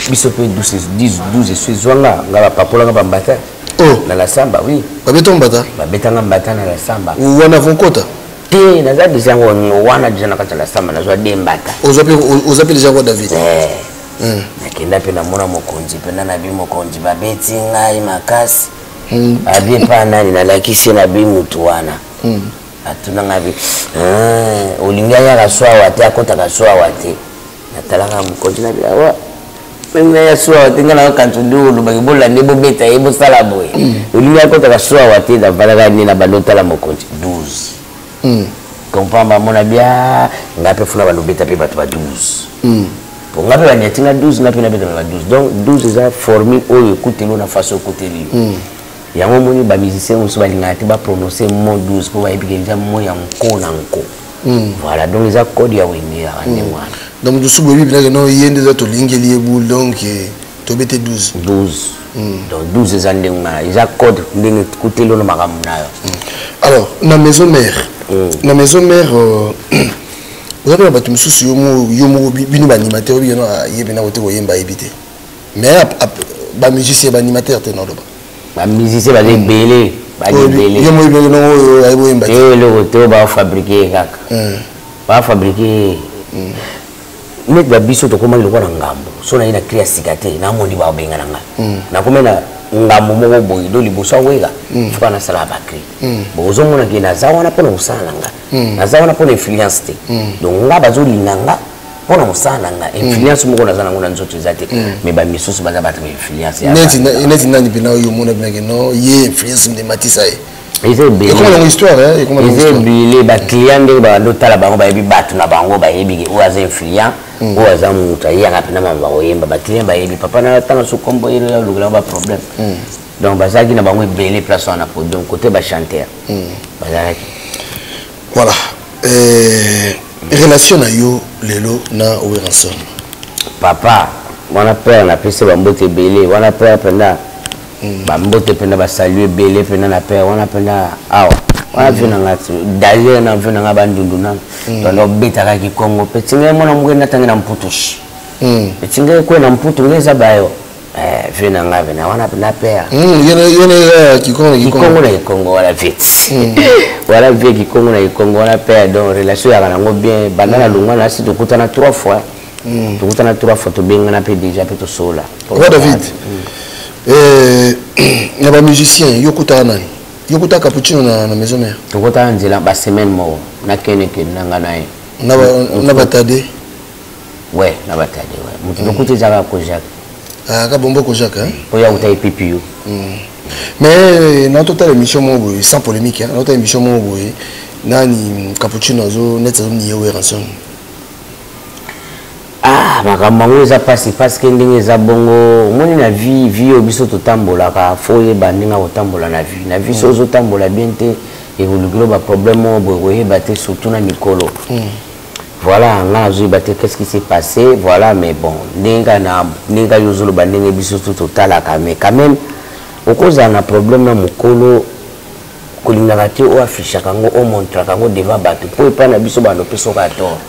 biso pe 12 so zwanga ngaba papola ngaba mbata oh na la samba oui babeto mbata babetanga mbata na la samba wana vonkota te na za déjà wana déjà na kata la samba na zo de mbata ozapi déjà kwa David nakenda pe na mona mokonzi pe na bi mokonzi babeti ngai makasi abi pa nani na lakisi na bi mutu wana atuna ngabi olinga ya kaswa wate akota kaswa wate natalaka mokonzi na bi awa menga ya swa wate ngana kantu ndulu bakibola ndebo beta yebo sala boy olinga akota kaswa wate da valaka ni na balota la mokonzi 12 kompamba mona bia ngape funa balobeta pe batu ba 12 pour ngape banyatinga 12 ngape na beta ba 12 donc 12 za formule oyo ekutelo na façon ekuteli yango moni ba musicien musu balinga te ba prononcer mot 12 pour ba epikeliza mot ya nko na nko voilà donc les accords ya wini ya ndemwana donc du subo bible là non yende za to lingeli ebul donc to bete 12 donc 12 za ndemwana les accords ndenge kutelo na makambo nayo alors na maison mère Vous avez battu Moussou Yomo Bino animateur, il y a Yébena Oto Yemba évité. Mais les musiciens et animateurs, tu n'as pas. Les musiciens, ils sont belés. Ils sont fabriqués. Ils fabriqués. Mais les bisous, tu comment ils vont en gambo. Si on a une créativité, on a un monde qui va bien en gambo. Na comme na ngambo mo boy do liboso wega. Fuka na sala bakri. Bozo mona ki na zawana pona usana nga. Na zawana pona influence te. Donc ngaba zo linanga pona usana nga. Influence mo ko na zana ngona nzoto zate. Mais ba misusu baza batho influence ya. Neti nani pena yo mona pena ke no ye influence de Matisa e. Ils ont bien. Comment l'histoire hein? Ils ont bien les clients de ba lotala bango ba yebi batu na bango ba yebi o aza influent. O aza muta yanga pena mamba oyemba ba client ba yebi papa na tanga su kombo iro ya lugula ba problème. Donc bazaki na bango belé place on a pour donc côté ba chanteur. Voilà. Relation na yo lelo na Oweranson. Papa, mon père na pese ba mbote belé, wana père penda ba mbote penda ba saluer belé penda na père, wana penda awa. Wana vina ngati d'ailleurs na vina ngaba ndundu na. Donc betaka ki Congo petinga mona mugenda tangina mputushi. Petinga ko na mputu ngeza bayo. Vina ngabe na wana penda père. Yene Kikongo na Congo wala vite. Voilà vie Kikongo na Congo wala père donc relation ya kanango bien bandana lunga na si tukutana 3 fois. Tukutana 3 fois to benga na pe déjà pe to sola. Wa David. Il y a des musiciens, Yokota nani. Yokota cappuccino na maison mère. Yokota nzela ba semaine mo na kene ke nanga nae. Na batade. Ouais, na batade ouais. Mutu lokuti zaka ko Jacques. Ah ka bombo ko Jacques hein. Ko ya utai pipiu. Mais dans toute émission mo sans polémique hein. Dans toute émission mo nani cappuccino zo net zo ni Oweranson. Ah, makambo eza pasi parce que ndenge eza bongo moni na vie obiso to tambola ka foye bandinga otambola na vie sozo tambola bien te et vous ba problème boye baté surtout na mikolo. Voilà, nga zo baté qu'est-ce qui s'est passé voilà mais bon ndinga yozolo bandinga biso to totala mais quand même okoza na problème na mukolo kolinga te o affiche kango o montre kango devant bato po pa na biso bando peso ka tort.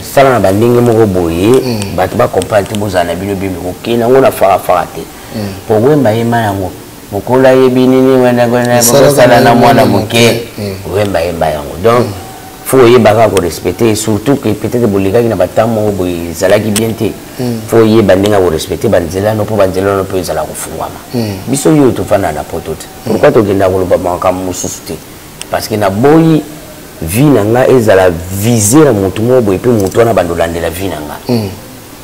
Sala na bandinge moko boye bato ba comprendre te bozana bino bimbi kokina ngona fara te po wemba yema yango mokola yebi nini wenda gona sala na mwana moke wemba yango donc faut yeba ko respecter surtout que peut-être bolika na batamo boye zalaki bien te faut yeba ndinga ko respecter banzela no po banzela no po zala kufungwama biso yo to fana na potote pourquoi to genda ko loba maka mususu te parce que na boyi vie nanga ezala viser na mutu mo boye pe mutu na bando landela vie nanga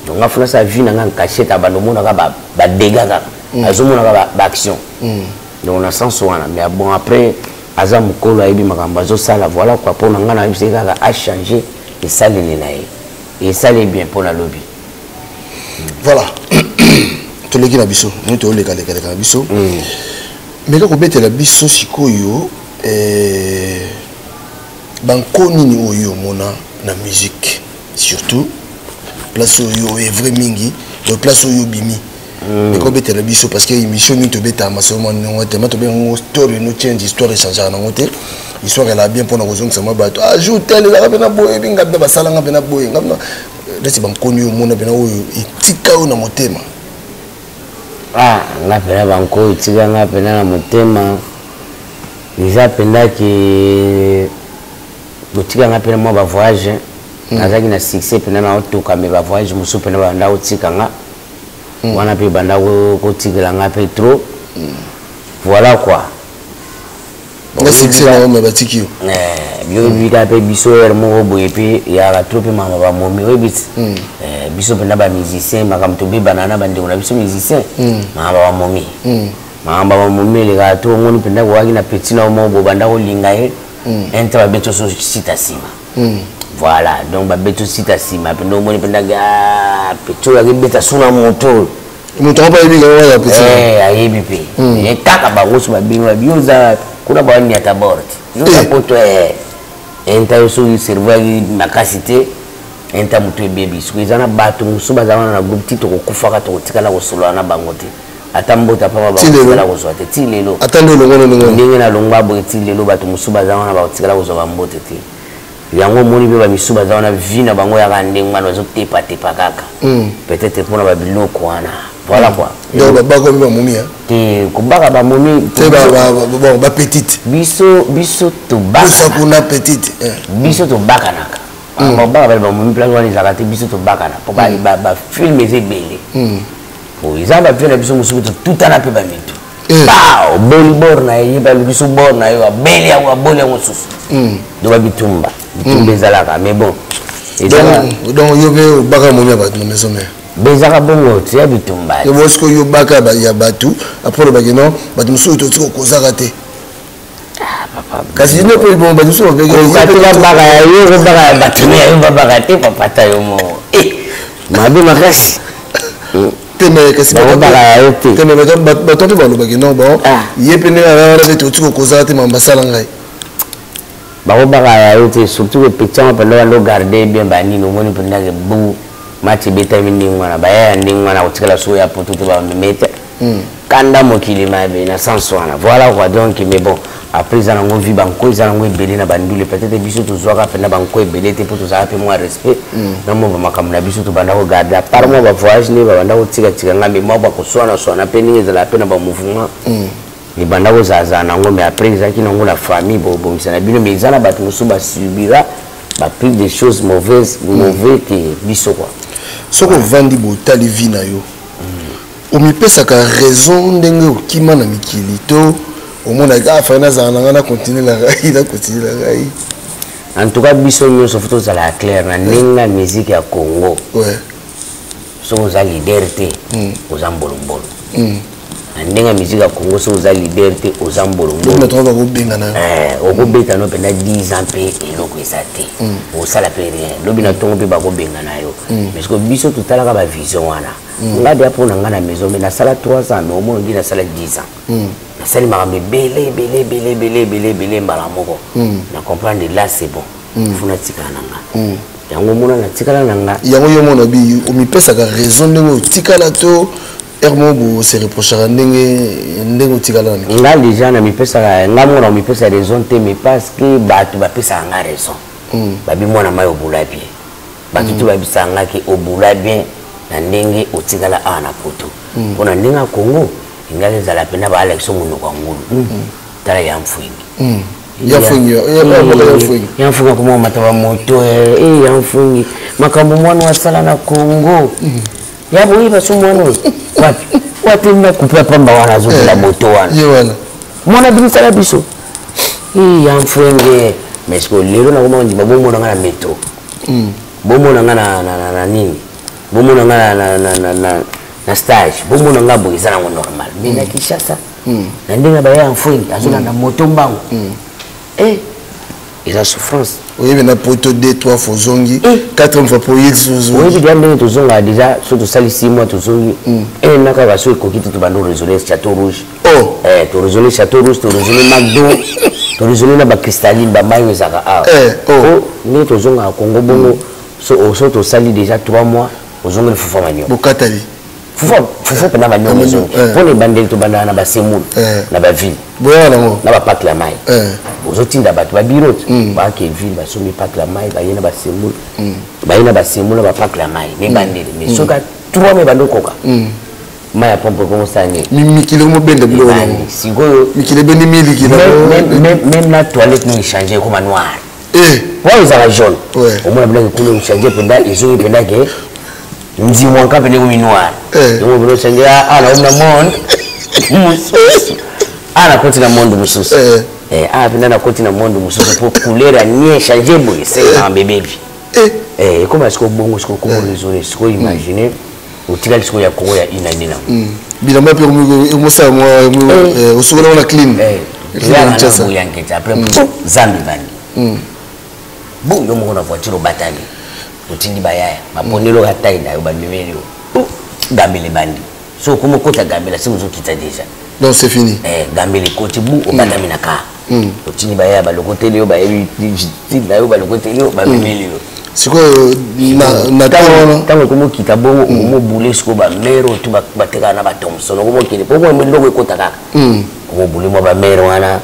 donc afuna sa vie nanga cachette abando mona ka ba dégâts ka azomona ka ba action donc na sens wana mais bon après aza mukolo ayebi makambo azosala voilà quoi pour nanga na yebisi kaka a changer et ça le bien pour la lobby voilà toleki na biso nous toleka na biso mais ko betela biso sikoyo banko nini oyo mona na musique surtout place oyo est vrai mingi de place oyo bimi mais ko betela biso parce que émission ni to beta masomo no tellement to ben story no change histoire changer na ngote histoire elle a bien pour na kozong sama bato ajoute les arabes na boye binga ba sala nga na boye ngam na lesi banko ni oyo mona bena oyo etika yo na motema nga pena banko etika nga pena na motema déjà penda ki botika nga pena mo ba voyage nazaki na succès pena na otoka me ba voyage musu pena ba ndao tika nga wana pe banda ko tika nga pe trop voilà quoi na succès na me ba tiki bio vika pe biso er mo boye pe ya la trop pe mama ba momi webit biso pena ba musicien makam to be banana bande na biso musicien mama ba momi mama ba momi le ga to ngoni pena waki na petit na mo bo banda ko linga e entra beto so sita sima voilà donc ba beto sita sima pe no moni penda ga peto ya beta suna moto moto pa yebi ga ya petit ayebi pe e taka ba ngosu ba binga bioza kuna ba ni atabort yoza poto enta so servoir makasite enta muto baby so izana bato musuba zana na groupe tito ko kufaka to tikala ko solo na bangote atambota papa ba tikala ko so te lelo atando longo ndenge na longba bo ti lelo bato musuba zana na ba tikala ko so ba mbote te yango moni be ba misuba za na vina bango ya kandengwa no zotepa tepa kaka peut-être pour na ba biloko wana voilà quoi donc ba ko ba momi te kubaka ba momi te ba petite biso to baka ça pour na petite biso to baka naka ba momi place wana zakati biso to baka na po ba film ezebele po izamba pena biso musubu tout ana pe ba mitu bao bol na yiba biso bor na yo abeli ya bol ya mususu do ba bitumba ezalaka mais bon donc yo be baka momi ba na maison mère bezaka bongo tia bitumba yo bosko yo baka ba ya batu après ba non ba mususu to tiko kozaka te papa kasi ne peut bon ba mususu ba ka baka ya yo baka batu ne yo baka te papa ta yo mo mabe makasi teme kasi ba baka yo te teme ba to ba lo ba non bon yepene na na to tiko kozaka te mambasala ngai bakobaka ya yo te surtout que petit on peut le garder bien bani no moni penda ke bu mati beta miningwana baya ndingwana utikala so ya poto te ba mete kanda mokili mabe na sans wana voilà quoi donc mais bon après ça on vit banko ça on ebele na bandule peut-être biso to zwaka penda banko ebele te poto za pe moi respect na mo ba makamna biso to banda ko garder par moi ba voyage ne ba banda ko tika tika ngambe mo ba ko sona pe ninge za la pe na ba mouvement ni banda ko zaza na ngombe après ça qui na famille bo misana bino mais ça na ba to suba subira ba pris des choses mauvais que biso quoi soko vandi bo tali vi na yo o mi pesa ka raison ndenge okima na mikili to o mona ka fana za na continuer la rai en tout cas biso nyoso photo za la clair na ninga musique ya Congo ouais so za liberté aux ambolombolo ndenge musique ya Congo so za liberté aux ambolombolo donc na ko benga na o beta no pena 10 ans pe eloko esate o sala pe rien lobi na tongo pe ba ko benga na yo parce que biso tutala ka ba vision wana ngade apo na ngana maison mais na sala 3 ans mais au moins na sala 10 ans na sala makambe belé mbala moko na comprendre là c'est bon funa tikala nanga yango mona na tikala nanga yango yo mona bi o mi pesa ka raison ndenge tikala to Hermo se reprochera ndenge tikala na nga déjà na mi pesa nga mona mi pesa raison te mais parce que batu ba pesa nga raison babi mona mayo bula bien batu tu babi sanga ki obula bien na ndenge otikala ana poto pona ndenge Congo ingale za la pena ba Alex Mungu kwa ngulu tala ya mfuingi ya mfuingi kuma mataba moto ya mfuingi makambo mwana wa sala na Congo ya boiba sumwano wapi na kupa pamba wana zote la moto wana yewana mwana bilisa la biso ya mfuingi mesko lelo na kuma njima bomo na ngana metro bomo na ngana na nini bomo na ngana na stage bomo na ngabo izana ngo normal mais na Kinshasa na ndinga ba ya mfuingi azona na moto mbango il a souffrance oui mais na poto 2-3 fois zongi 4 fois pour il zongi oui bien ndenge tozonga déjà surtout sali 6 mois tozongi naka ba so kokiti to bando résoler Château Rouge to résoler Château Rouge to résoler McDo to résoler na ba cristalline ba mayo zaka ni tozonga Congo bongo so to sali déjà 3 mois ozonga le fufa manyo bokatali fufa pena manyo pour les bandel to banda na ba semul na ba ville boya nango na ba pak la mai ozotinda bato ba birot ba ke ville ba somi pak la mai ba yena ba semul ba yena ba semul ba pak la mai ne bandele mais soka 3 me bando koka mai pompe comme ça ni mikile mo bende bilo sigoyo mikile bendi mili kila même la toilette ni changer comme noir ouais ils ont jaune au moins blanc couleur changer penda ils ont penda que nzi mwanka pende comme noir donc bro changer na monde ana koti na monde mususu penda na koti na monde mususu pour couleur ni changer boy c'est un bébé comment est-ce que bongo est-ce que comment raisonner est-ce que imaginer au tigal ce ya Congo ya inanina bilamba pe mo sa moi au sokola na clean ya na buyangeta après zambi bani bon yo mo na voiture batali utindi bayaya mabonelo ka taida yo bandemeli yo gambele bandi so como kota gambela si uzokita déjà donc c'est fini gambele koti bu obanda minaka utindi bayaya balokoteli yo bayebi tindi yo balokoteli yo bamemeli yo siko na tango como kita bongo mo bule siko ba mero tu bateka na ba Thompson como kile poko mbeloko ekota kaka mo bule mo ba mero wana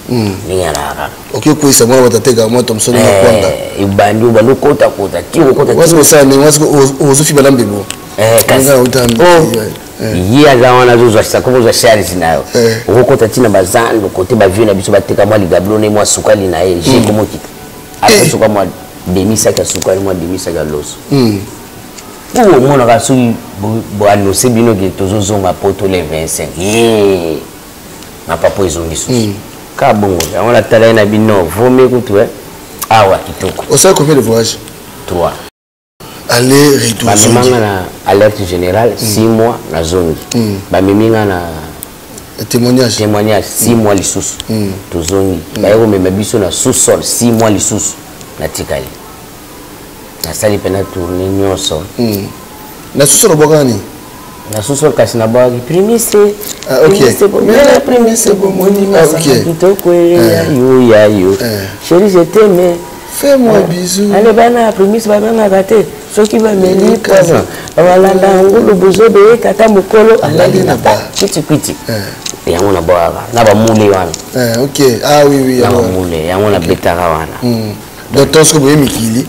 ningalaka ok quoi ça moi batateka moi Thompson na kwanga ibandi ubanu kota tiko kota what's ça ne what's ozofi balambe bo kasi yi azawana zozo sakoko za shari sinayo ukota tina bazando kote bavio na biso bateka mwa ligablo ne mwa sukali na ye je komo kita après suka mwa demisa ka sukali mwa demisa ka loso pour mon rasu bo annoncer bino que tozo ma poto les 25 ma papa izongi susu ka bongo on la tala na bino vomé kutu awa kitoko au ça combien de voyages 3 aller retour bamimanga na alerte générale 6 mois na zongi bamiminga na témoignage 6 mois lisusu tozongi bayeko mema biso na sous-sol 6 mois lisusu na tikali na sali pena tourner nyonso na sous-sol bokani na sous-sol kasi na bwaki primise primise bomoni masaka kitoko ya yo chérie je t'aime fais-moi bisous allez bana primise babanga gâté soki ba meli poison balanda ngulu buzobe tata mukolo alandi na ba kwiti yango na bwaka na ba mule wana ok ah oui na mule yango na betaka wana donc ton scope mikili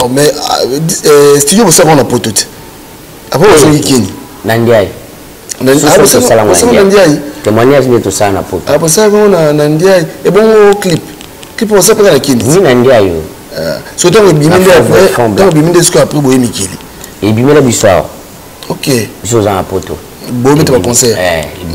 mais studio vous savez on a potote après on s'en kini nandiai témoignage de tout ça na poto après ça on a nandiai et bon clip on sait pas la kini ni nandiai surtout le biminde après dans le biminde ce après boye mikili et biminde bisao ok chose en poto bon mettre un concert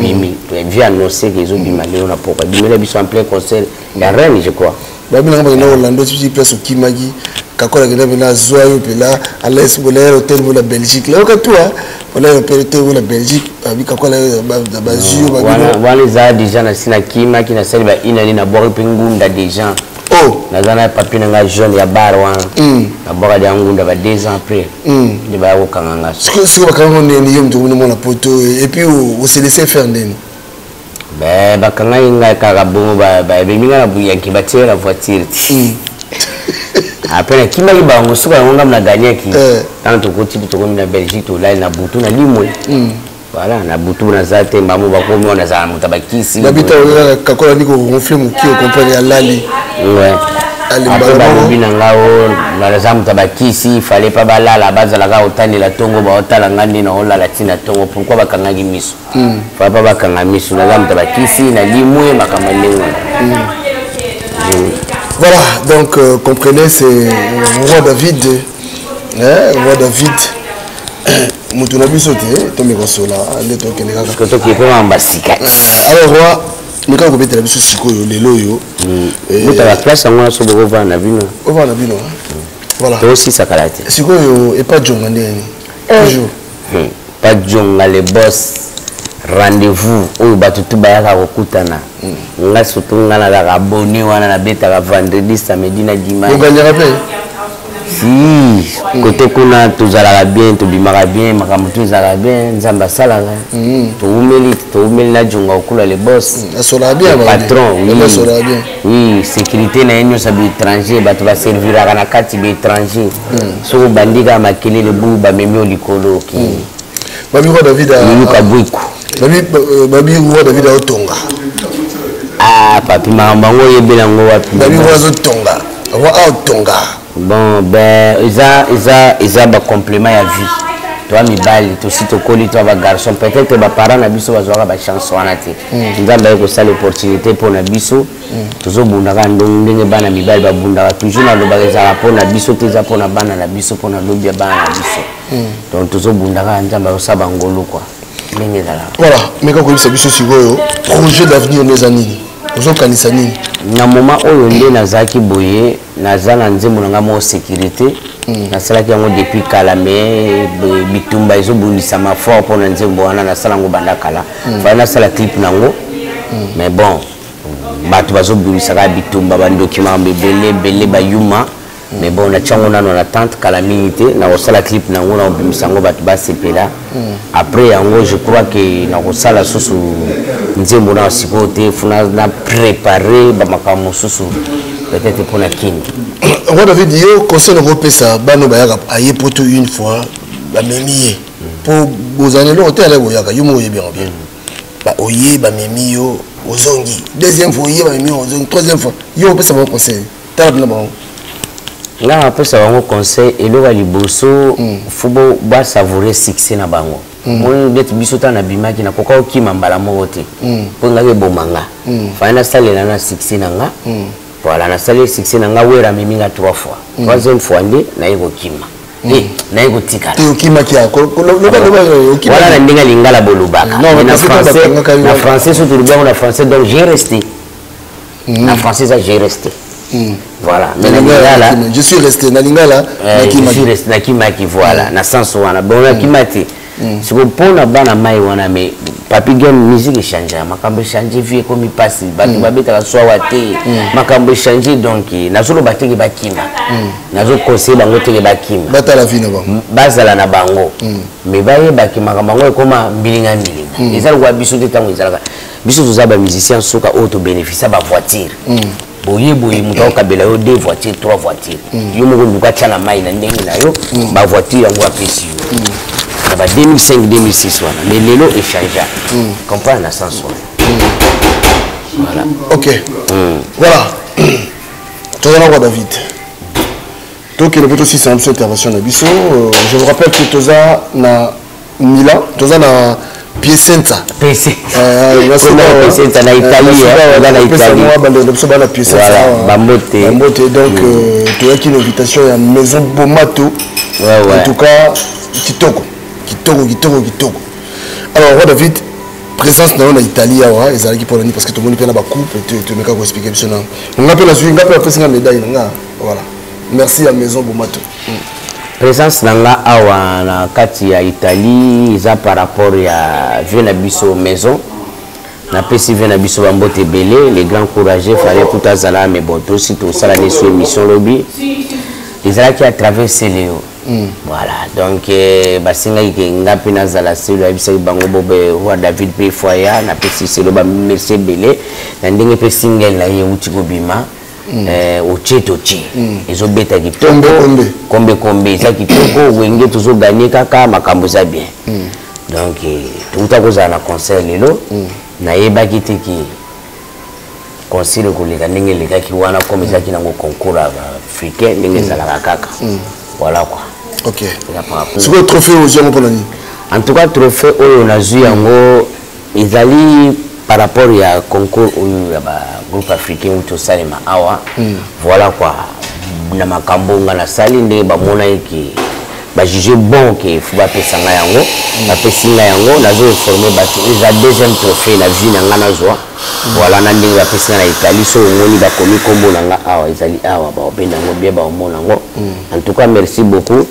bimi tu viens annoncer que ils ont bimali on a pourquoi biminde bisao en plein concert il y a rien je crois babina ngamba na Orlando tu place au Kimagi kakola kenda bina zoyo pela à l'aise bolaire hôtel de la Belgique là ka toi voilà hôtel de la Belgique abi kakola ba zio ba voilà za déjà na sina Kimagi na sali ba inali na boire pingunda déjà na zana papier na jaune ya bar wana na boire de ngunda ba 2 ans après de ba ko kanganga ce que ba kanganga ni yom to mona poto et puis on se laisser faire ndeni bakanga inga kagabongo ba beminga na buya kibatera voiture après kimali bango suka ngonga mna gagner ki tant to koti to na Belgique to là na butu na limwe voilà na butu na zate mamu bakomi ona za mutabakisi babita ola kakola niko gonfler muki au compagnie ya lali ouais Après bina ngao na zamu tabakisi fallait pas balala bazala ka otani la tongo ba otala ngandi na ola la tina tongo pourquoi bakangaki miso fallait pas bakanga miso na zamu tabakisi na limwe makamandengo voilà donc comprenez c'est roi David roi David mutuna biso te to me kosola ande to keneka parce que to ki pe ambasika alors roi mais quand vous mettez la biso sikoyo lelo yo muta la place ngona so boko va na bino voilà to aussi sakalate sikoyo et pas jonga ndeni toujours pas jonga les boss rendez-vous oyo bato tu bayaka kokutana nga surtout nga na la abonné wana na beta ka vendredi samedi na dimanche on gagnera bien si côté kuna tozalaka bien tobimaka bien makambo tozalaka bien nzamba salaka toumeli na jonga okula les boss bien patron oui sécurité na yenyo sa étranger bato ba serviraka na kati ba étranger soko bandika makelele bu ba memi olikolo ki babi roi David a bwiku babi roi David a tonga papi makambo yebela ngo wapi babi roi tonga roi a tonga bon ben isa ba complément ya vie toi mibali to si to koli to ba garçon peut-être ba parents na biso bazwaka ba chance wana te nzamba yeko sala opportunité pour na biso tozo bundaka ndenge bana mibali ba bundaka toujours na loba ezala pour na biso te za pour na bana na biso pour na lobia bana na biso donc tozo bundaka nzamba osaba ngolo quoi ndenge ezala voilà mais quand ko biso sikoyo projet d'avenir mes années ozokanisa nini na moment oyo nde nazaki boye nazana nzembo nanga mo sécurité nasalaki yango depuis kala mais bitumba ezobundisama fort mpona nzembo wana nasala ngo banda kala fali nasala clip nango mais bon bato bazobundisaka bitumba bandokima ebele bayuma mais bon natiango nano na tante kala mingi te nakosala clip nango naobimisa yango bato basepela après yango je crois que nakosala susu nzembo na sikoyo te funa na préparer bamakambo mosusu peut-être mpona kini roi David yo conseil nakopesa bano bayaka aye poto une fois bamemi ye mpo bozanelo ote ale boyaka yo mo oyebi yango bien oye bamemi yo ozongi deuxième fois yeba mi ozongi troisième fois yo pesa ba conseil tala na ba nga pesa bango conseil eloka liboso fubo ba savourer succès na bango moi net biso ta na bimaki na koka okima mbala moko te po nga ke bomanga fa na salela na succès na nga voilà na salela succès na nga wera miminga 3 fois troisième fois nde na yeko kima na yeko tikala te okima kia ko voilà na ndinga lingala bolubaka na français surtout bien na français donc j'ai resté na français ça j'ai resté voilà mais na lingala je suis resté na lingala je suis resté na kimaki voilà na sens wana bon na kimati siko pona bana mai wana mais papi gen musique change makambo change vie comme passe batu babeta so wate makambo change donc nazolo bateki bakima nazo conseil bango teke bakima bata la vie na bango bazala na bango mais baye bakima bango koma mbilinga ezala kwa biso te tango ezala biso tozaba musicien soka auto bénéficier ba voiture boye muto kabela yo 2 voitures 3 voitures yo moko luka tshana mai na ndenge na yo ba voiture yango apesi yo ba 2005 2006 wana mais lelo échange comprendre na sens voilà ok voilà tozana kwa David donc il est aussi c'est une intervention na biso je vous rappelle que toza na Milan toza na Piacenza PC Piacenza na Italie na Italie bana Piacenza Bambote donc tu as une invitation à Maison Bomato en tout cas kitoko alors Roi David présence dans l'Italie ils arrivent pour parce que tout le monde peut la coupe tu me peux expliquer ça on appelle la suite on appelle la médaille voilà merci à Maison Bomato présence nanga awa na kati ya Italie za par rapport ya vena biso maison na pesi vena biso Bambote belé les grands courageux fallait tout azala mais bon aussi tout ça la émission lobby ils allaient à traverser Léo voilà donc basinga ngapi na zala selo abisa bango bobe Roi David pe foya na pesi selo ba merci belé na ndenge pe single na ye uti ko bima ochi ezo beta kitoko kombe za kitoko wenge tuzo gagner kaka makambo za bien donc tuta koza na concert lelo na yeba kitiki concert ko leka ndenge leka ki wana comme ça ki na concours africain ndenge za la kaka voilà quoi ok c'est quoi trophée aux gens pour l'année en tout cas trophée oyo na zu yango ezali par rapport à concours au groupe africain ou tout ça awa voilà quoi na makambo ngana sali nde ba mona yiki ba juger bon que faut ba pesa nga yango ba pesa nga yango nazo former ba eza deuxième trophée na vie na ngana zwa voilà na ndinga pesa na Italie so ngoni ba komi kombo nga awa ezali awa ba obenda ngo bien ba omona ngo en tout cas merci beaucoup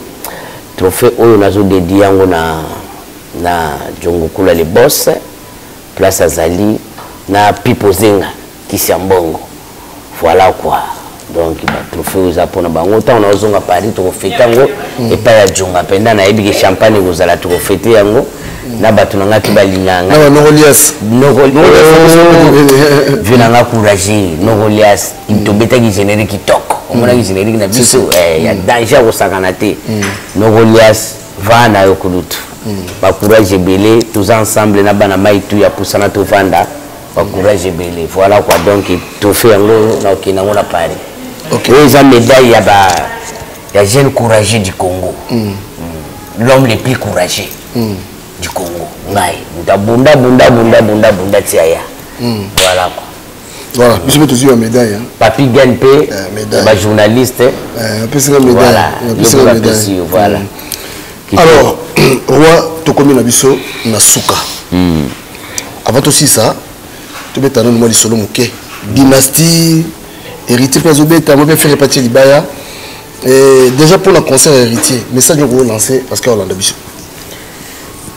trophée oyo nazo dédié yango na Jongo Kula les boss place azali na Pipo Zenga Kisiambongo voilà quoi donc ba trophée aux apona bango ta on ozonga Paris to fêter yango et pas ya jonga penda na yebi ke champagne kozala to fêter yango na batu na ngati balinganga na Nogolias venanga courage Nogolias intobeta ki générique kitoko omona ki générique na biso ya danger ko sakana te Nogolias vana yo kulutu ba courage belé tous ensemble na bana maitu ya pusana to vanda ba courage belé voilà quoi donc trophée yango na okina ngona Paris ok les médailles ya jeune courageux du Congo l'homme le plus courageux du Congo ngai bunda tiaya voilà quoi voilà je vais te dire médaille Papi Genpe ba journaliste puis la médaille voilà alors Roi tokomi na biso na suka avant aussi ça tu beta non moi lisolo moké dynastie héritier pas obeta moi bien faire partie libaya et déjà pour le concert héritier message que vous lancez parce que on a biso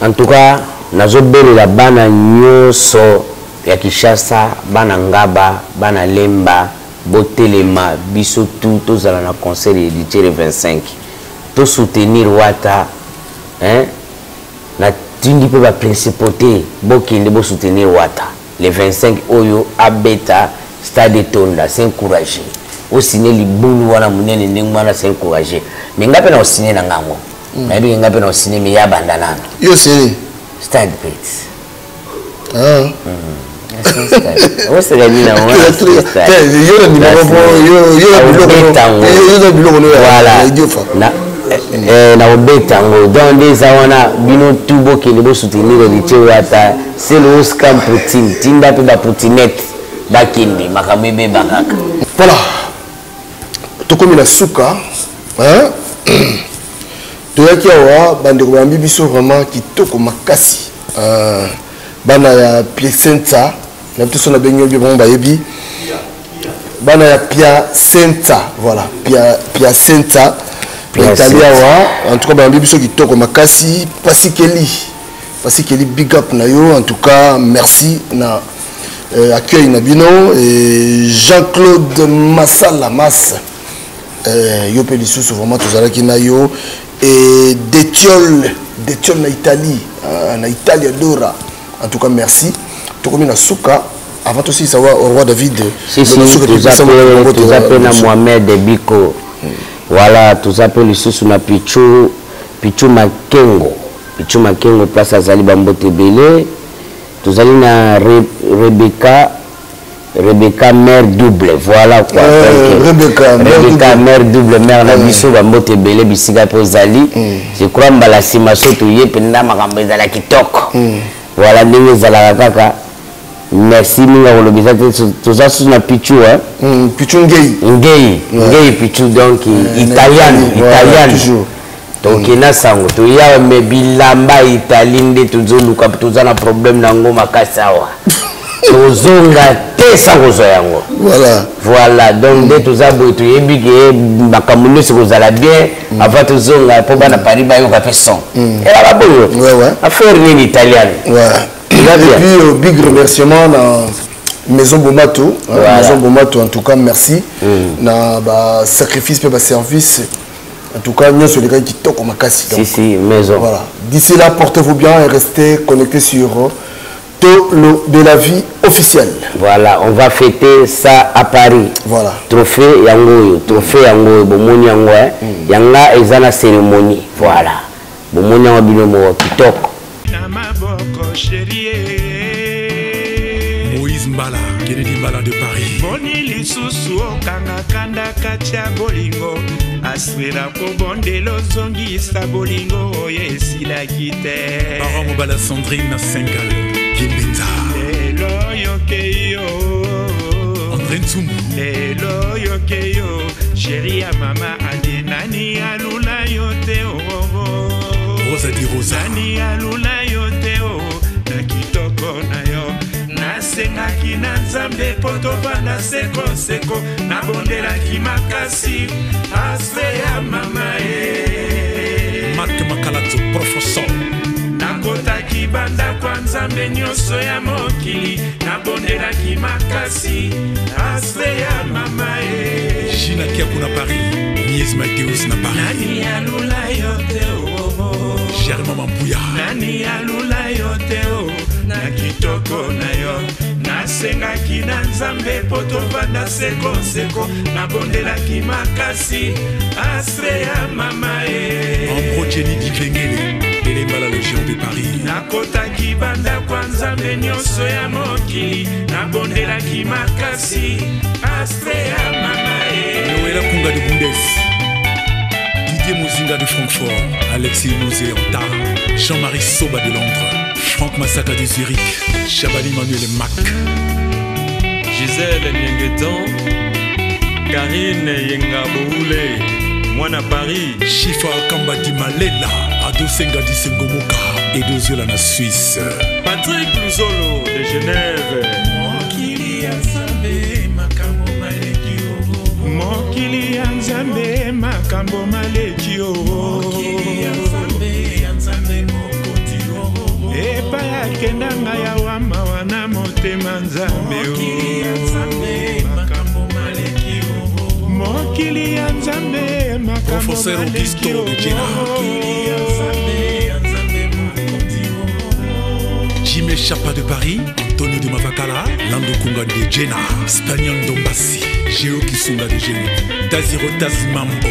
en tout cas nazo belela bana nyoso ya Kishasa bana ngaba bana lemba botelema biso tout tozala na concert héritier le 25 to soutenir wata na tindi pe ba principauté bokende bo soutenir wata le 25 oyo abeta stade Tonda c'est encouragé au signer libulu wana munene ndenge mwana c'est encouragé mais ngape na signer na ngango na bi ngape na signer mais ya bandana yo c'est stade pet na obetango donc des awana bino tubo kele bo soutenir le tio ata c'est le scam Poutine tinda pe ba Poutinette bakindi makamebe bakaka voilà tokomi na suka hein toyaki awa bandeko bambi biso vraiment kitoko makasi bana ya Piacenza na biso na bengi vraiment bayebi bana ya Piacenza voilà Piacenza Italia wa en tout cas bambi biso kitoko makasi Pasikeli big up na yo en tout cas merci na accueil na bino et Jean-Claude Massala Mas yo pe lisusu vraiment tozalaki na yo et Détiol na Italie Dora en tout cas merci tokomi na suka avant aussi savoir au roi David tout appelle na Mohamed Biko voilà tout appelle lisusu na Pichu Makengo place azali bambote belé tozali na Rebecca mère double voilà quoi Rebecca mère double mère na biso bambote belé bisika po zali je crois mbala sima so to yependa makambo ezala kitoko voilà ndenge ezala kaka merci minga kolobisa toza sous na Pichu hein Pichu ngei Pichu donc italien toujours donc na sango to ya me bilamba italinde tuzoluka tuzana problème nango makasawa tozonga tesa kozo yango voilà donc de tuzabu to yebige makamuno sikozala bien avant tozonga po bana pariba yo ka fait son et la boyo affaire ni italienne et puis big remerciement na Maison Bomato Maison Bomato en tout cas merci na ba sacrifice pe ba service. En tout cas, nous sommes les gars qui toquent ma casse. Si, maison. Voilà. D'ici là, portez-vous bien et restez connectés sur Tolo de la vie officielle. Voilà, on va fêter ça à Paris. Voilà. Trophée Yango, Bomoni Yango, Yanga ezana cérémonie. Voilà. Bomoni Yango binomo kitoko. Moïse Mbala, Kennedy Mbala de Paris. Boni lisusu okanga kanda katia bolingo. Aswera ko bondelo zongisa bolingo yesila kite. Parent Mobala Sandrine Sengal, Kimbenza. Lelo yokeyo. André Ntsumbu. Lelo yokeyo. Chérie ya mama adenani alula yote oh. Rosa di Rosa. Nani alula yote oh. Na kitoko na yo. Nasengaki na nzambe poto bana seko na bondelaki makasi aspe ya mama Marc Makalazo professeur nakotaki banda kwa nzambe nyonso ya mokili na bondelaki makasi aspe ya mama Gina Kiakou na Paris Nies Mateus na Paris nani alula yote oh Germain Mampuya nani alula yote oh na kitoko na yo nasengaki na nzambe poto banda seko na bondelaki makasi aspe ya mama Ambrogeni Dikengele Elembala Légion de Paris nakotaki banda kwa nzambe nyonso ya mokili na bondelaki makasi aspe ya mama Noëlla Kunga de Bundes Didier Mozinga de Francfort Alexis Nozé Anta Jean-Marie Soba de Londres Franck Massaka de Zurich, Chabani Manuel Mac, Gisèle Nyengetan, Karine Yengaboule, Mwana Paris, Chifa Kamba di Malela, Ado Senga di Sengomoka, et Doziola na Suisse, Patrick Luzolo de Genève, Mokili ya Nzambe makambo maleki oh, Mokili ya Nzambe makambo maleki oh, Mokili ya Nzambe mokoti oh, Epa ya kendanga ya wama wana motema Nzambe Mokili ya Nzambe makambo maleki oh, Mokili ya Nzambe makambo maleki oh, Mokili ya Nzambe mokoti oh, Jimé Chapa de Paris, Antonio de Mavakala, Lando Kunga de Jena, Spaniel Dombassi, Géo Kisunga de Génie, Taziro Tazimambo.